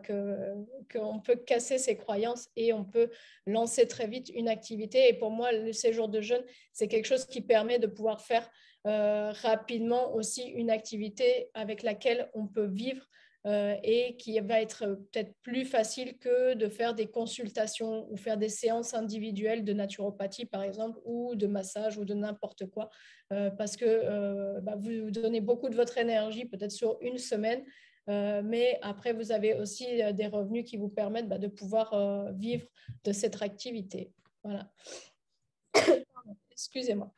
qu'on peut casser ses croyances et on peut lancer très vite une activité. Et pour moi, le séjour de jeûne, c'est quelque chose qui permet de pouvoir faire rapidement aussi une activité avec laquelle on peut vivre et qui va être peut-être plus facile que de faire des consultations ou faire des séances individuelles de naturopathie, par exemple, ou de massage ou de n'importe quoi, parce que vous donnez beaucoup de votre énergie, peut-être sur une semaine, mais après, vous avez aussi des revenus qui vous permettent de pouvoir vivre de cette activité. Voilà. Excusez-moi.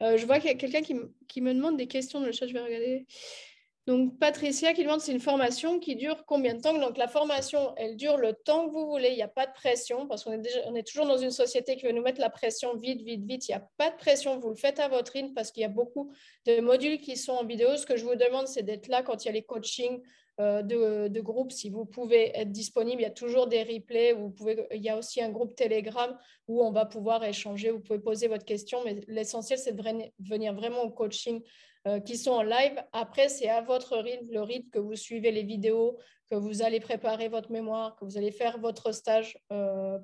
Je vois qu'il y a quelqu'un qui me demande des questions dans le chat, je vais regarder. Donc, Patricia qui demande, c'est une formation qui dure combien de temps? Donc, la formation, elle dure le temps que vous voulez. Il n'y a pas de pression parce qu'on est toujours dans une société qui veut nous mettre la pression vite, vite, vite. Il n'y a pas de pression. Vous le faites à votre rythme parce qu'il y a beaucoup de modules qui sont en vidéo. Ce que je vous demande, c'est d'être là quand il y a les coachings de groupe. Si vous pouvez être disponible, il y a toujours des replays. Il y a aussi un groupe Telegram où on va pouvoir échanger. Vous pouvez poser votre question, mais l'essentiel, c'est de venir vraiment au coaching qui sont en live. Après, c'est à votre rythme, le rythme que vous suivez les vidéos, que vous allez préparer votre mémoire, que vous allez faire votre stage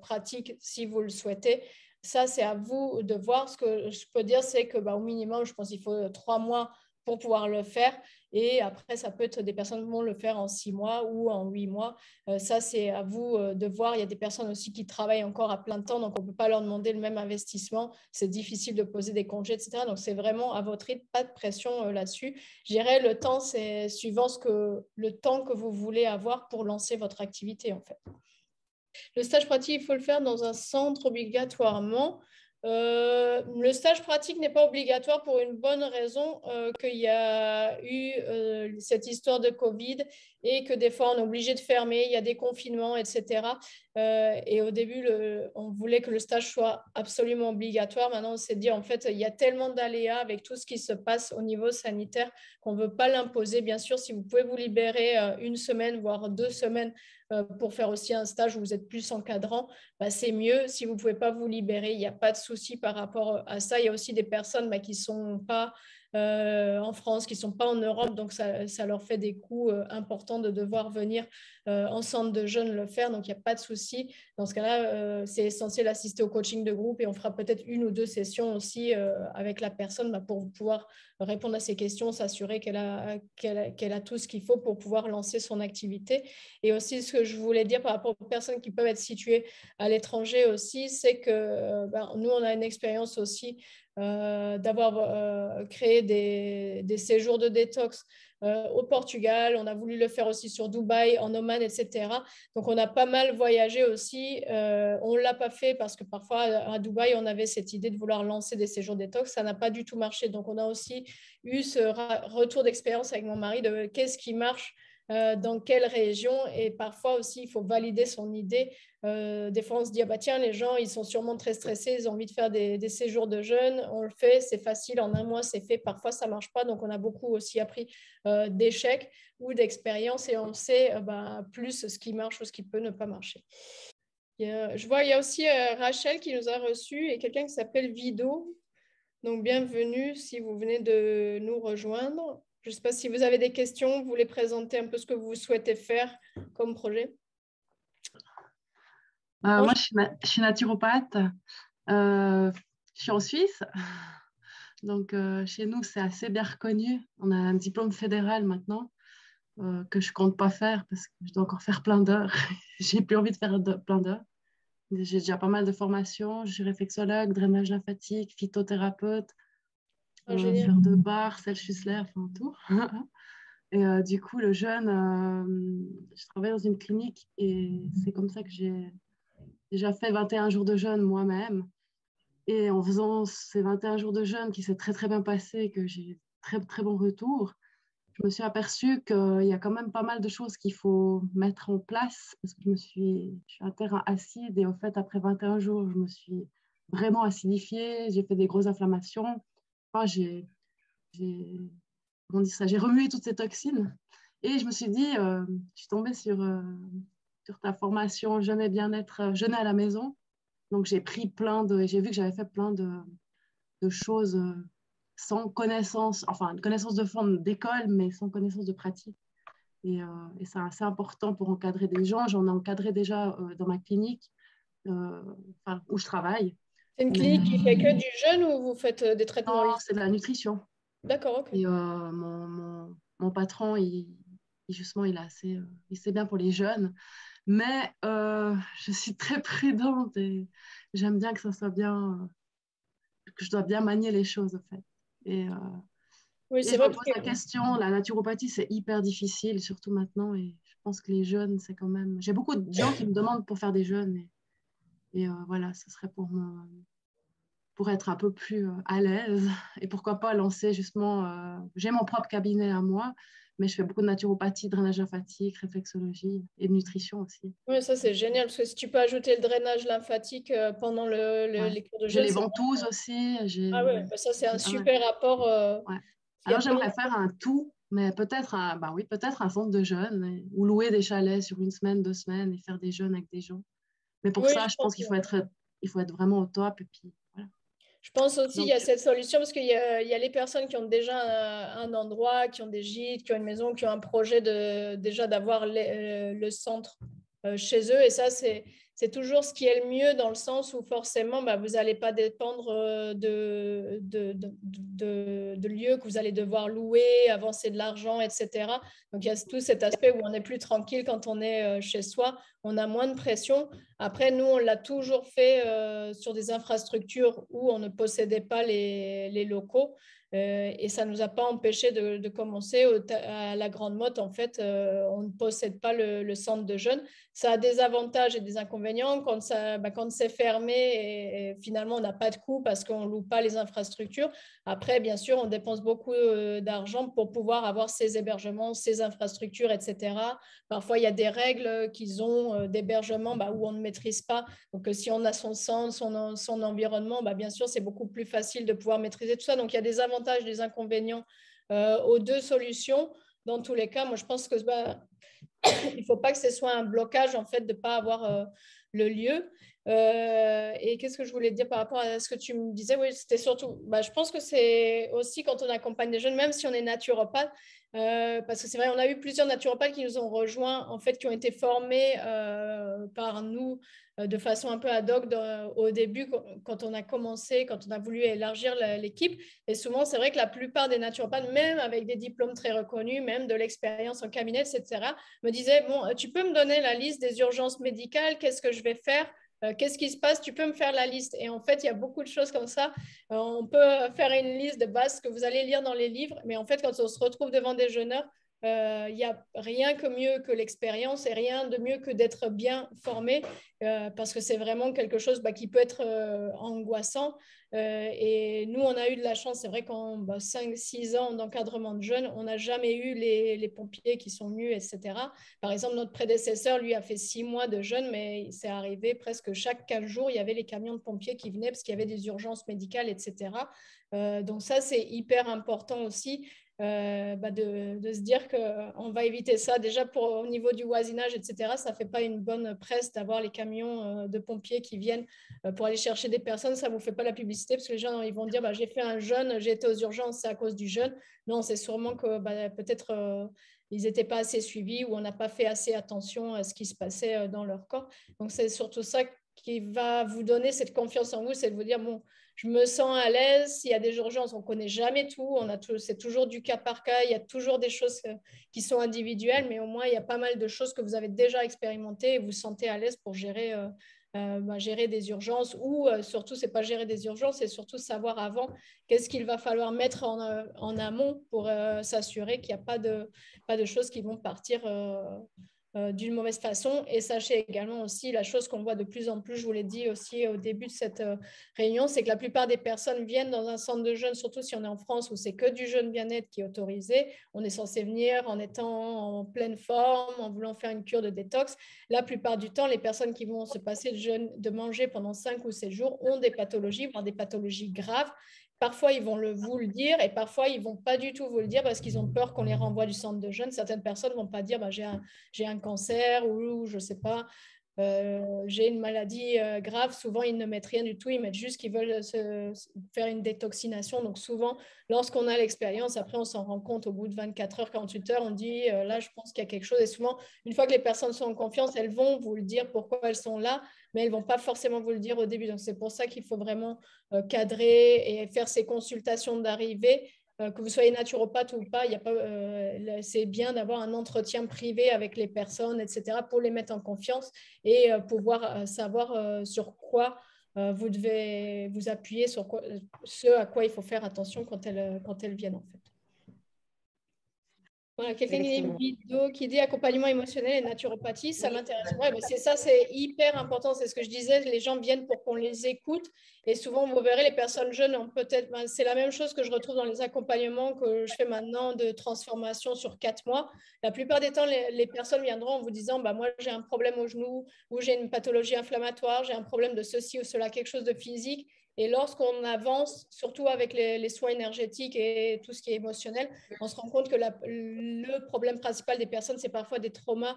pratique si vous le souhaitez. Ça, c'est à vous de voir. Ce que je peux dire, c'est que au minimum, je pense qu'il faut 3 mois pour pouvoir le faire. Et après, ça peut être des personnes qui vont le faire en 6 mois ou en 8 mois. Ça, c'est à vous de voir. Il y a des personnes aussi qui travaillent encore à plein temps, donc on ne peut pas leur demander le même investissement. C'est difficile de poser des congés, etc. Donc, c'est vraiment à votre rythme, pas de pression là-dessus. Je dirais le temps, c'est suivant le temps que vous voulez avoir pour lancer votre activité, en fait. Le stage pratique, il faut le faire dans un centre obligatoirement. Le stage pratique n'est pas obligatoire pour une bonne raison qu'il y a eu cette histoire de Covid et que des fois on est obligé de fermer, il y a des confinements, etc. Et au début, on voulait que le stage soit absolument obligatoire. Maintenant, on s'est dit, en fait, il y a tellement d'aléas avec tout ce qui se passe au niveau sanitaire qu'on ne veut pas l'imposer. Bien sûr, si vous pouvez vous libérer une semaine, voire 2 semaines pour faire aussi un stage où vous êtes plus encadrant, c'est mieux. Si vous ne pouvez pas vous libérer, il n'y a pas de souci par rapport à ça. Il y a aussi des personnes qui ne sont pas en France, qui ne sont pas en Europe, donc ça leur fait des coûts importants de devoir venir en centre de jeunes le faire, donc il n'y a pas de souci. Dans ce cas-là, c'est essentiel d'assister au coaching de groupe et on fera peut-être 1 ou 2 sessions aussi avec la personne pour pouvoir répondre à ses questions, s'assurer qu'elle a tout ce qu'il faut pour pouvoir lancer son activité. Et aussi, ce que je voulais dire par rapport aux personnes qui peuvent être situées à l'étranger aussi, c'est que nous, on a une expérience aussi d'avoir créé des séjours de détox au Portugal. On a voulu le faire aussi sur Dubaï, en Oman, etc. Donc, on a pas mal voyagé aussi. On ne l'a pas fait parce que parfois, à Dubaï, on avait cette idée de vouloir lancer des séjours détox. Ça n'a pas du tout marché. Donc, on a aussi eu ce retour d'expérience avec mon mari de qu'est-ce qui marche dans quelle région, et parfois aussi il faut valider son idée. Des fois on se dit bah tiens, les gens ils sont sûrement très stressés, ils ont envie de faire des séjours de jeûne, on le fait, c'est facile, en 1 mois c'est fait, parfois ça marche pas, donc on a beaucoup aussi appris d'échecs ou d'expériences et on sait plus ce qui marche ou ce qui peut ne pas marcher. Je vois il y a aussi Rachel qui nous a reçus et quelqu'un qui s'appelle Vido, donc bienvenue si vous venez de nous rejoindre. Je ne sais pas si vous avez des questions, vous voulez présenter un peu ce que vous souhaitez faire comme projet. Moi, je suis naturopathe. Je suis en Suisse. Donc, chez nous, c'est assez bien reconnu. On a un diplôme fédéral maintenant que je ne compte pas faire parce que je dois encore faire plein d'heures. J'ai plus envie de faire plein d'heures. J'ai déjà pas mal de formations. Je suis réflexologue, drainage lymphatique, phytothérapeute, fleur de bar, Schussler, enfin tout. Et du coup, le jeûne, je travaille dans une clinique et c'est comme ça que j'ai déjà fait 21 jours de jeûne moi-même. Et en faisant ces 21 jours de jeûne qui s'est très, très bien passé, que j'ai très, très bon retour, je me suis aperçue qu'il y a quand même pas mal de choses qu'il faut mettre en place parce que je suis un terrain acide et en fait, après 21 jours, je me suis vraiment acidifiée, j'ai fait des grosses inflammations. Enfin, j'ai remué toutes ces toxines et je me suis dit, je suis tombée sur ta formation Jeûne et bien-être, jeûner à la maison. Donc, j'ai vu que j'avais fait plein de choses sans connaissance, enfin, une connaissance de fond d'école, mais sans connaissance de pratique. Et c'est assez important pour encadrer des gens. J'en ai encadré déjà dans ma clinique où je travaille. C'est une clinique qui fait que du jeûne ou vous faites des traitements? Non, c'est de la nutrition. D'accord, ok. Et mon patron, justement, c'est bien pour les jeunes. Mais je suis très prudente et j'aime bien que ça soit bien, que je dois bien manier les choses, en fait. Et, oui, et je me pose la question, la naturopathie, c'est hyper difficile, surtout maintenant. Et je pense que les jeunes, c'est quand même... J'ai beaucoup de gens qui me demandent pour faire des jeûnes. Et voilà, ce serait pour être un peu plus à l'aise. Et pourquoi pas lancer justement... j'ai mon propre cabinet à moi, mais je fais beaucoup de naturopathie, drainage lymphatique, réflexologie et de nutrition aussi. Oui, ça c'est génial parce que si tu peux ajouter le drainage lymphatique pendant les cours de jeûne. J'ai les ventouses aussi. Ah ouais, ça c'est un super rapport. Ouais. Alors j'aimerais faire un tout, mais peut-être peut-être un centre de jeûne ou louer des chalets sur 1 semaine, 2 semaines et faire des jeûnes avec des gens. Mais pour ça, je pense qu'il faut être vraiment au top. Et puis, voilà. Je pense aussi qu'il y a cette solution parce qu'il y a les personnes qui ont déjà un endroit, qui ont des gîtes, qui ont une maison, qui ont un projet déjà d'avoir le centre chez eux. Et ça, c'est toujours ce qui est le mieux dans le sens où forcément, vous n'allez pas dépendre de lieux que vous allez devoir louer, avancer de l'argent, etc. Donc, il y a tout cet aspect où on est plus tranquille quand on est chez soi. On a moins de pression. Après, nous, on l'a toujours fait sur des infrastructures où on ne possédait pas les locaux. Et ça ne nous a pas empêché de commencer à la Grande Motte. En fait, on ne possède pas le centre de jeûne. Ça a des avantages et des inconvénients. Quand c'est fermé, et finalement, on n'a pas de coût parce qu'on ne loue pas les infrastructures. Après, bien sûr, on dépense beaucoup d'argent pour pouvoir avoir ces hébergements, ces infrastructures, etc. Parfois, il y a des règles qu'ils ont d'hébergement où on ne maîtrise pas. Donc, si on a son centre, son environnement, bien sûr, c'est beaucoup plus facile de pouvoir maîtriser tout ça. Donc, il y a des avantages, des inconvénients aux 2 solutions. Dans tous les cas, moi, je pense que il ne faut pas que ce soit un blocage en fait de ne pas avoir le lieu. Et qu'est-ce que je voulais dire par rapport à ce que tu me disais? Oui, c'était surtout, je pense que c'est aussi quand on accompagne des jeunes, même si on est naturopathe, parce que c'est vrai, on a eu plusieurs naturopathes qui nous ont rejoints, en fait, qui ont été formés par nous de façon un peu ad hoc au début, quand on a commencé, quand on a voulu élargir l'équipe. Et souvent, c'est vrai que la plupart des naturopathes, même avec des diplômes très reconnus, même de l'expérience en cabinet, etc., me disaient, bon, tu peux me donner la liste des urgences médicales, qu'est-ce que je vais faire? Qu'est-ce qui se passe? Tu peux me faire la liste. Et en fait, il y a beaucoup de choses comme ça. On peut faire une liste de base que vous allez lire dans les livres, mais en fait, quand on se retrouve devant des jeûneurs, il n'y a rien que mieux que l'expérience et rien de mieux que d'être bien formé, parce que c'est vraiment quelque chose qui peut être angoissant. Et nous, on a eu de la chance. C'est vrai qu'en 5-6 ans d'encadrement de jeunes, on n'a jamais eu les pompiers qui sont venus, etc. Par exemple, notre prédécesseur, lui, a fait 6 mois de jeûne, mais c'est arrivé presque chaque 15 jours, il y avait les camions de pompiers qui venaient parce qu'il y avait des urgences médicales, etc. Donc ça, c'est hyper important aussi. De se dire qu'on va éviter ça. Déjà, au niveau du voisinage, etc., ça ne fait pas une bonne presse d'avoir les camions de pompiers qui viennent pour aller chercher des personnes. Ça ne vous fait pas la publicité parce que les gens ils vont dire j'ai fait un jeûne, j'ai été aux urgences, c'est à cause du jeûne. Non, c'est sûrement que peut-être ils n'étaient pas assez suivis ou on n'a pas fait assez attention à ce qui se passait dans leur corps. Donc, c'est surtout ça qui va vous donner cette confiance en vous, c'est de vous dire, bon, je me sens à l'aise, s'il y a des urgences, on ne connaît jamais tout, c'est toujours du cas par cas, il y a toujours des choses qui sont individuelles, mais au moins, il y a pas mal de choses que vous avez déjà expérimentées et vous vous sentez à l'aise pour gérer des urgences ou surtout, ce n'est pas gérer des urgences, c'est surtout savoir avant qu'est-ce qu'il va falloir mettre en amont pour s'assurer qu'il n'y a pas de choses qui vont partir d'une mauvaise façon. Et sachez également aussi la chose qu'on voit de plus en plus, je vous l'ai dit aussi au début de cette réunion, c'est que la plupart des personnes viennent dans un centre de jeûne, surtout si on est en France où c'est que du jeûne bien-être qui est autorisé. On est censé venir en étant en pleine forme, en voulant faire une cure de détox. La plupart du temps, les personnes qui vont se passer de manger pendant 5 ou 7 jours ont des pathologies, voire des pathologies graves. Parfois, ils vont vous le dire et parfois, ils ne vont pas du tout vous le dire parce qu'ils ont peur qu'on les renvoie du centre de jeûne. Certaines personnes ne vont pas dire j'ai un cancer ou je ne sais pas, j'ai une maladie grave. Souvent, ils ne mettent rien du tout. Ils mettent juste qu'ils veulent faire une détoxination. Donc, souvent, lorsqu'on a l'expérience, après, on s'en rend compte au bout de 24 heures, 48 heures. On dit là, je pense qu'il y a quelque chose. Et souvent, une fois que les personnes sont en confiance, elles vont vous le dire pourquoi elles sont là, mais elles ne vont pas forcément vous le dire au début. Donc, c'est pour ça qu'il faut vraiment cadrer et faire ces consultations d'arrivée. Que vous soyez naturopathe ou pas, c'est bien d'avoir un entretien privé avec les personnes, etc., pour les mettre en confiance et pouvoir savoir sur quoi vous devez vous appuyer, sur ce à quoi il faut faire attention quand elles viennent, en fait. Voilà, quelqu'un qui dit une vidéo qui dit accompagnement émotionnel et naturopathie, ça m'intéresse. Ouais, c'est ça, c'est hyper important. C'est ce que je disais, les gens viennent pour qu'on les écoute. Et souvent, vous verrez, les personnes jeunes ont peut-être. C'est la même chose que je retrouve dans les accompagnements que je fais maintenant de transformation sur 4 mois. La plupart des temps, les personnes viendront en vous disant moi, j'ai un problème au genou, ou j'ai une pathologie inflammatoire, j'ai un problème de ceci ou cela, quelque chose de physique. Et lorsqu'on avance, surtout avec les soins énergétiques et tout ce qui est émotionnel, on se rend compte que le problème principal des personnes, c'est parfois des traumas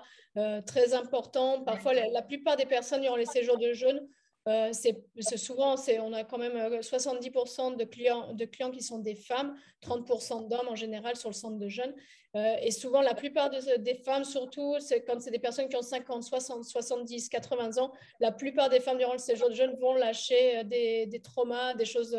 très importants. Parfois, la plupart des personnes durant les séjours de jeûne, c'est souvent, on a quand même 70% de clients qui sont des femmes, 30% d'hommes en général sur le centre de jeûne. Et souvent, la plupart des femmes, surtout, quand c'est des personnes qui ont 50, 60, 70, 80 ans, la plupart des femmes durant le séjour de jeûne vont lâcher des traumas, des choses.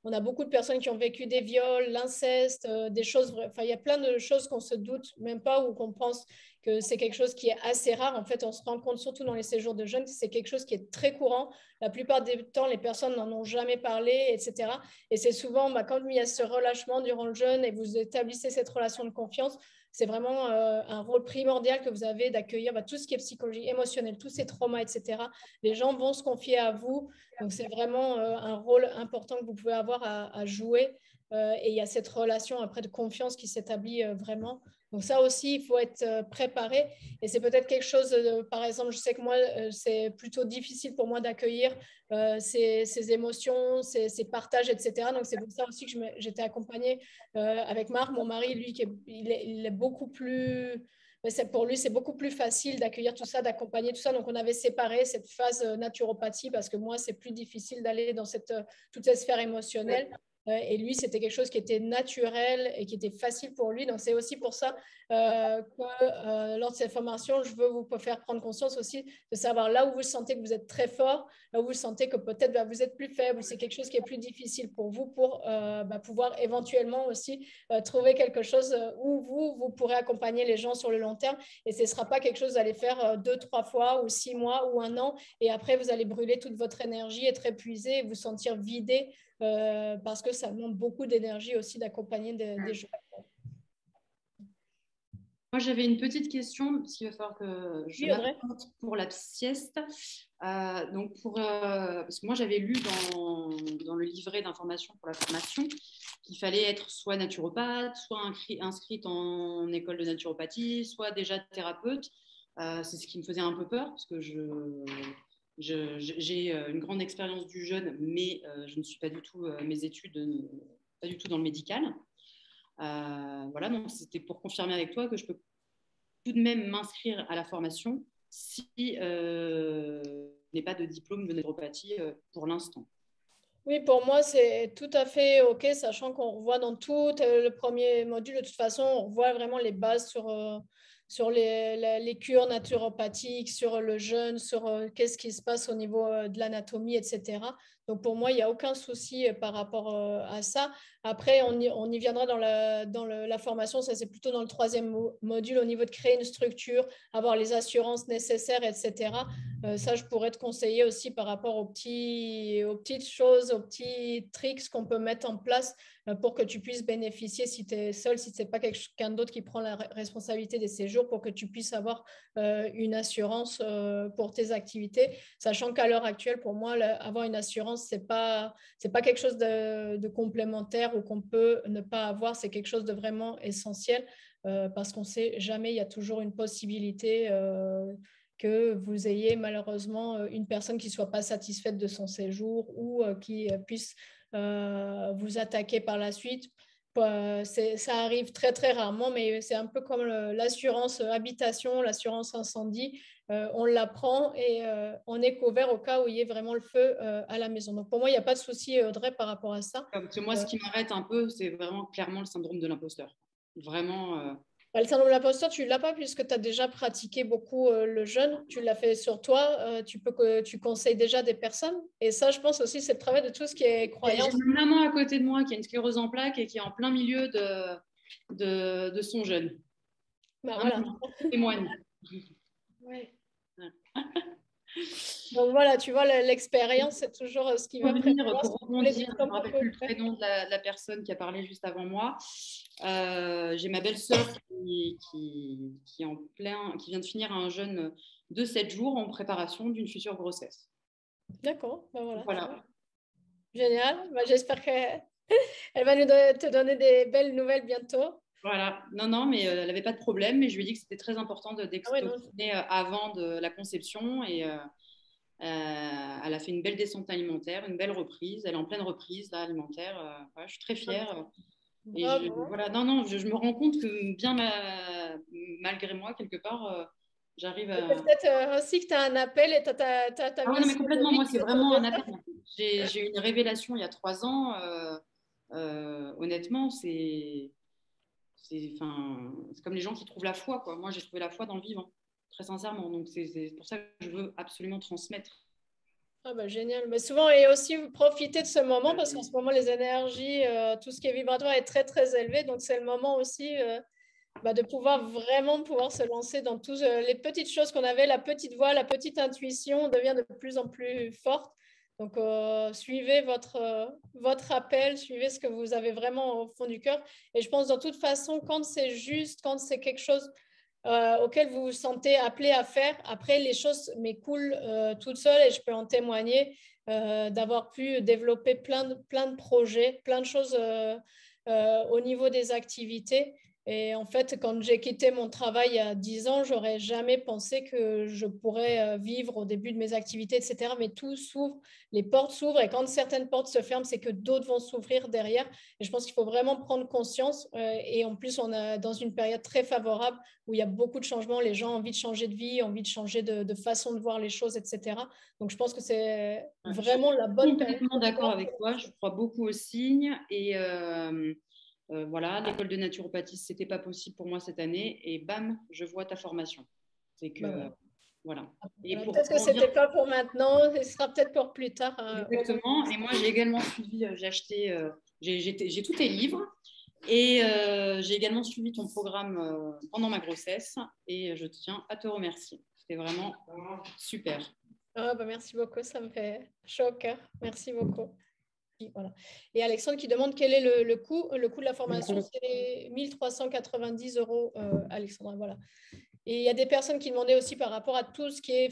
On a beaucoup de personnes qui ont vécu des viols, l'inceste, des choses. Enfin, il y a plein de choses qu'on se doute même pas ou qu'on pense que c'est quelque chose qui est assez rare. En fait, on se rend compte, surtout dans les séjours de jeûne, que c'est quelque chose qui est très courant. La plupart des temps, les personnes n'en ont jamais parlé, etc. Et c'est souvent, quand il y a ce relâchement durant le jeûne et vous établissez cette relation de confiance, c'est vraiment un rôle primordial que vous avez d'accueillir tout ce qui est psychologie émotionnelle, tous ces traumas, etc. Les gens vont se confier à vous. Donc, c'est vraiment un rôle important que vous pouvez avoir à jouer. Et il y a cette relation après de confiance qui s'établit vraiment. Donc ça aussi, il faut être préparé. Et c'est peut-être quelque chose, par exemple, je sais que moi, c'est plutôt difficile pour moi d'accueillir ces émotions, ces partages, etc. Donc c'est pour ça aussi que j'étais accompagnée avec Marc, mon mari, lui, il est beaucoup plus pour lui, c'est beaucoup plus facile d'accueillir tout ça, d'accompagner tout ça. Donc, on avait séparé cette phase naturopathie parce que moi, c'est plus difficile d'aller dans toute cette sphère émotionnelle. Et lui, c'était quelque chose qui était naturel et qui était facile pour lui. Donc, c'est aussi pour ça que lors de cette formation, je veux vous faire prendre conscience aussi de savoir là où vous sentez que vous êtes très fort, là où vous sentez que peut-être vous êtes plus faible, c'est quelque chose qui est plus difficile pour vous pour pouvoir éventuellement aussi trouver quelque chose où vous pourrez accompagner les gens sur le long terme. Et ce ne sera pas quelque chose que vous allez faire 2, 3 fois ou 6 mois ou 1 an. Et après, vous allez brûler toute votre énergie, être épuisé, vous sentir vidé parce que ça demande beaucoup d'énergie aussi d'accompagner des gens. Moi, j'avais une petite question, parce qu'il va falloir que je m'apprête pour la sieste. Donc parce que moi, j'avais lu dans le livret d'information pour la formation qu'il fallait être soit naturopathe, soit inscrite en école de naturopathie, soit déjà thérapeute. C'est ce qui me faisait un peu peur, parce que j'ai une grande expérience du jeûne, mais je ne suis pas du tout, mes études, pas du tout dans le médical. Voilà, donc c'était pour confirmer avec toi que je peux tout de même m'inscrire à la formation si je n'ai pas de diplôme de naturopathie pour l'instant. Oui, pour moi, c'est tout à fait OK, sachant qu'on revoit dans tout le premier module, de toute façon, on revoit vraiment les bases sur les cures naturopathiques, sur le jeûne, sur qu'est-ce qui se passe au niveau de l'anatomie, etc. Donc, pour moi, il n'y a aucun souci par rapport à ça. Après, on y viendra dans la formation. Ça, c'est plutôt dans le 3e module au niveau de créer une structure, avoir les assurances nécessaires, etc. Ça, je pourrais te conseiller aussi par rapport aux petites choses, aux petits tricks qu'on peut mettre en place pour que tu puisses bénéficier si tu es seul, si ce n'est pas quelqu'un d'autre qui prend la responsabilité des séjours, pour que tu puisses avoir une assurance pour tes activités. Sachant qu'à l'heure actuelle, pour moi, avoir une assurance, ce n'est pas quelque chose de complémentaire ou qu'on peut ne pas avoir. C'est quelque chose de vraiment essentiel parce qu'on ne sait jamais, il y a toujours une possibilité que vous ayez malheureusement une personne qui ne soit pas satisfaite de son séjour ou qui puisse vous attaquer par la suite. Ça arrive très, très rarement, mais c'est un peu comme l'assurance habitation, l'assurance incendie. On la prend et on est couvert au cas où il y ait vraiment le feu à la maison. Donc, pour moi, il n'y a pas de souci, Audrey, par rapport à ça. Parce que moi, ce qui m'arrête un peu, c'est vraiment clairement le syndrome de l'imposteur. Vraiment. Le syndrome de l'imposteur, tu ne l'as pas puisque tu as déjà pratiqué beaucoup le jeûne. Tu l'as fait sur toi. Tu conseilles déjà des personnes. Et ça, je pense aussi, c'est le travail de tout ce qui est croyance. J'ai une maman à côté de moi qui a une sclérose en plaques et qui est en plein milieu de son jeûne. Bah, voilà. Témoigne. Ouais. Donc voilà, tu vois, l'expérience, c'est toujours ce qui va prévenir. Pour rebondir, je ne me rappelle plus le prénom de la personne qui a parlé juste avant moi. J'ai ma belle-sœur qui vient de finir un jeûne de 7 jours en préparation d'une future grossesse. D'accord, ben voilà. Génial. Ben, j'espère qu'elle va te donner des belles nouvelles bientôt. Voilà, non, mais elle n'avait pas de problème, mais je lui ai dit que c'était très important d'extoxiner avant de la conception et elle a fait une belle descente alimentaire, une belle reprise, elle est en pleine reprise là, alimentaire, je suis très fière. Et voilà, je me rends compte que bien malgré moi, quelque part, j'arrive à... Peut-être aussi que tu as un appel et tu as non, mais complètement, moi c'est vraiment un appel. J'ai eu une révélation il y a 3 ans, honnêtement, c'est comme les gens qui trouvent la foi, quoi. Moi, j'ai trouvé la foi dans le vivant, très sincèrement. Donc, c'est pour ça que je veux absolument transmettre. Ah bah, génial. Mais souvent, et aussi profiter de ce moment parce qu'en ce moment, les énergies, tout ce qui est vibratoire est très, très élevé. Donc, c'est le moment aussi de pouvoir se lancer dans toutes les petites choses qu'on avait, la petite voix, la petite intuition devient de plus en plus forte. Donc, suivez votre appel, suivez ce que vous avez vraiment au fond du cœur. Et je pense, de toute façon, quand c'est juste, quand c'est quelque chose auquel vous vous sentez appelé à faire, après, les choses m'écoulent toutes seules et je peux en témoigner d'avoir pu développer plein de projets, plein de choses au niveau des activités. Et en fait, quand j'ai quitté mon travail il y a 10 ans, j'aurais jamais pensé que je pourrais vivre au début de mes activités, etc. Mais tout s'ouvre, les portes s'ouvrent et quand certaines portes se ferment, c'est que d'autres vont s'ouvrir derrière. Et je pense qu'il faut vraiment prendre conscience. Et en plus, on est dans une période très favorable où il y a beaucoup de changements. Les gens ont envie de changer de vie, ont envie de changer de façon de voir les choses, etc. Donc, je pense que c'est vraiment la bonne période. Je suis complètement d'accord avec toi. Je crois beaucoup aux signes et voilà, l'école de naturopathie, c'était pas possible pour moi cette année et bam, je vois ta formation. C'est que voilà. Et peut-être que c'était pas pour maintenant, ce sera peut-être pour plus tard. Exactement. Et moi, j'ai également suivi, j'ai acheté, j'ai tous tes livres et j'ai également suivi ton programme pendant ma grossesse et je tiens à te remercier. C'était vraiment super. Merci beaucoup, ça me fait chaud au cœur. Merci beaucoup. Voilà. Et Alexandre qui demande quel est le coût. Le coût de la formation, c'est 1 390 €, Alexandre. Voilà. Et il y a des personnes qui demandaient aussi par rapport à tout ce qui est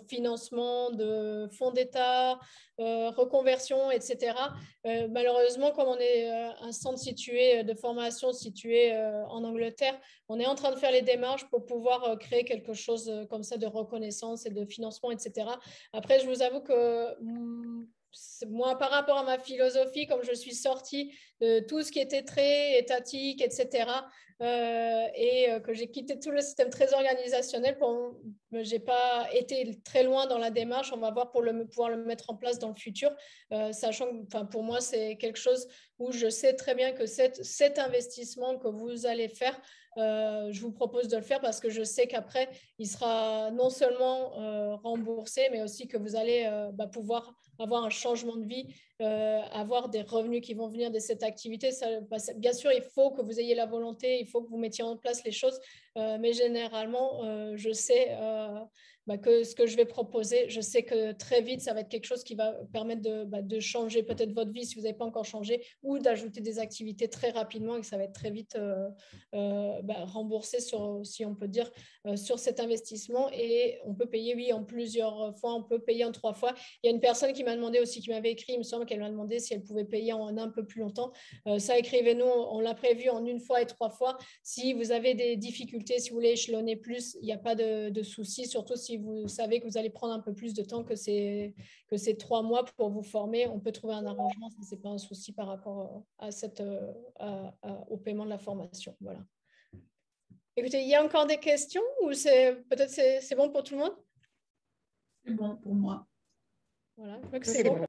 financement de fonds d'État, reconversion, etc. Malheureusement, comme on est un centre situé de formation situé en Angleterre, on est en train de faire les démarches pour pouvoir créer quelque chose comme ça de reconnaissance et de financement, etc. Après, je vous avoue que moi, par rapport à ma philosophie, comme je suis sortie de tout ce qui était très étatique, etc., que j'ai quitté tout le système très organisationnel, je n'ai pas été très loin dans la démarche. On va voir pour pouvoir le mettre en place dans le futur, sachant que pour moi, c'est quelque chose où je sais très bien que cet investissement que vous allez faire, je vous propose de le faire parce que je sais qu'après, il sera non seulement remboursé, mais aussi que vous allez pouvoir avoir un changement de vie, avoir des revenus qui vont venir de cette activité. Bien sûr, il faut que vous ayez la volonté, il faut que vous mettiez en place les choses, mais généralement, je sais que ce que je vais proposer, je sais que très vite, ça va être quelque chose qui va permettre de changer peut-être votre vie si vous n'avez pas encore changé, ou d'ajouter des activités très rapidement et que ça va être très vite remboursé, si on peut dire, sur cet investissement. Et on peut payer, oui, en plusieurs fois, on peut payer en 3 fois. Il y a une personne qui m'a demandé aussi, qui m'avait écrit, il me semble qu'elle m'a demandé si elle pouvait payer en un peu plus longtemps. Ça, écrivez-nous, on l'a prévu en 1 fois et 3 fois. Si vous avez des difficultés, si vous voulez échelonner plus, il n'y a pas de souci, surtout si vous savez que vous allez prendre un peu plus de temps que ces 3 mois pour vous former. On peut trouver un arrangement, ce n'est pas un souci par rapport au paiement de la formation. Voilà. Écoutez, il y a encore des questions ou peut-être c'est bon pour tout le monde? C'est bon pour moi. Voilà, c'est bon.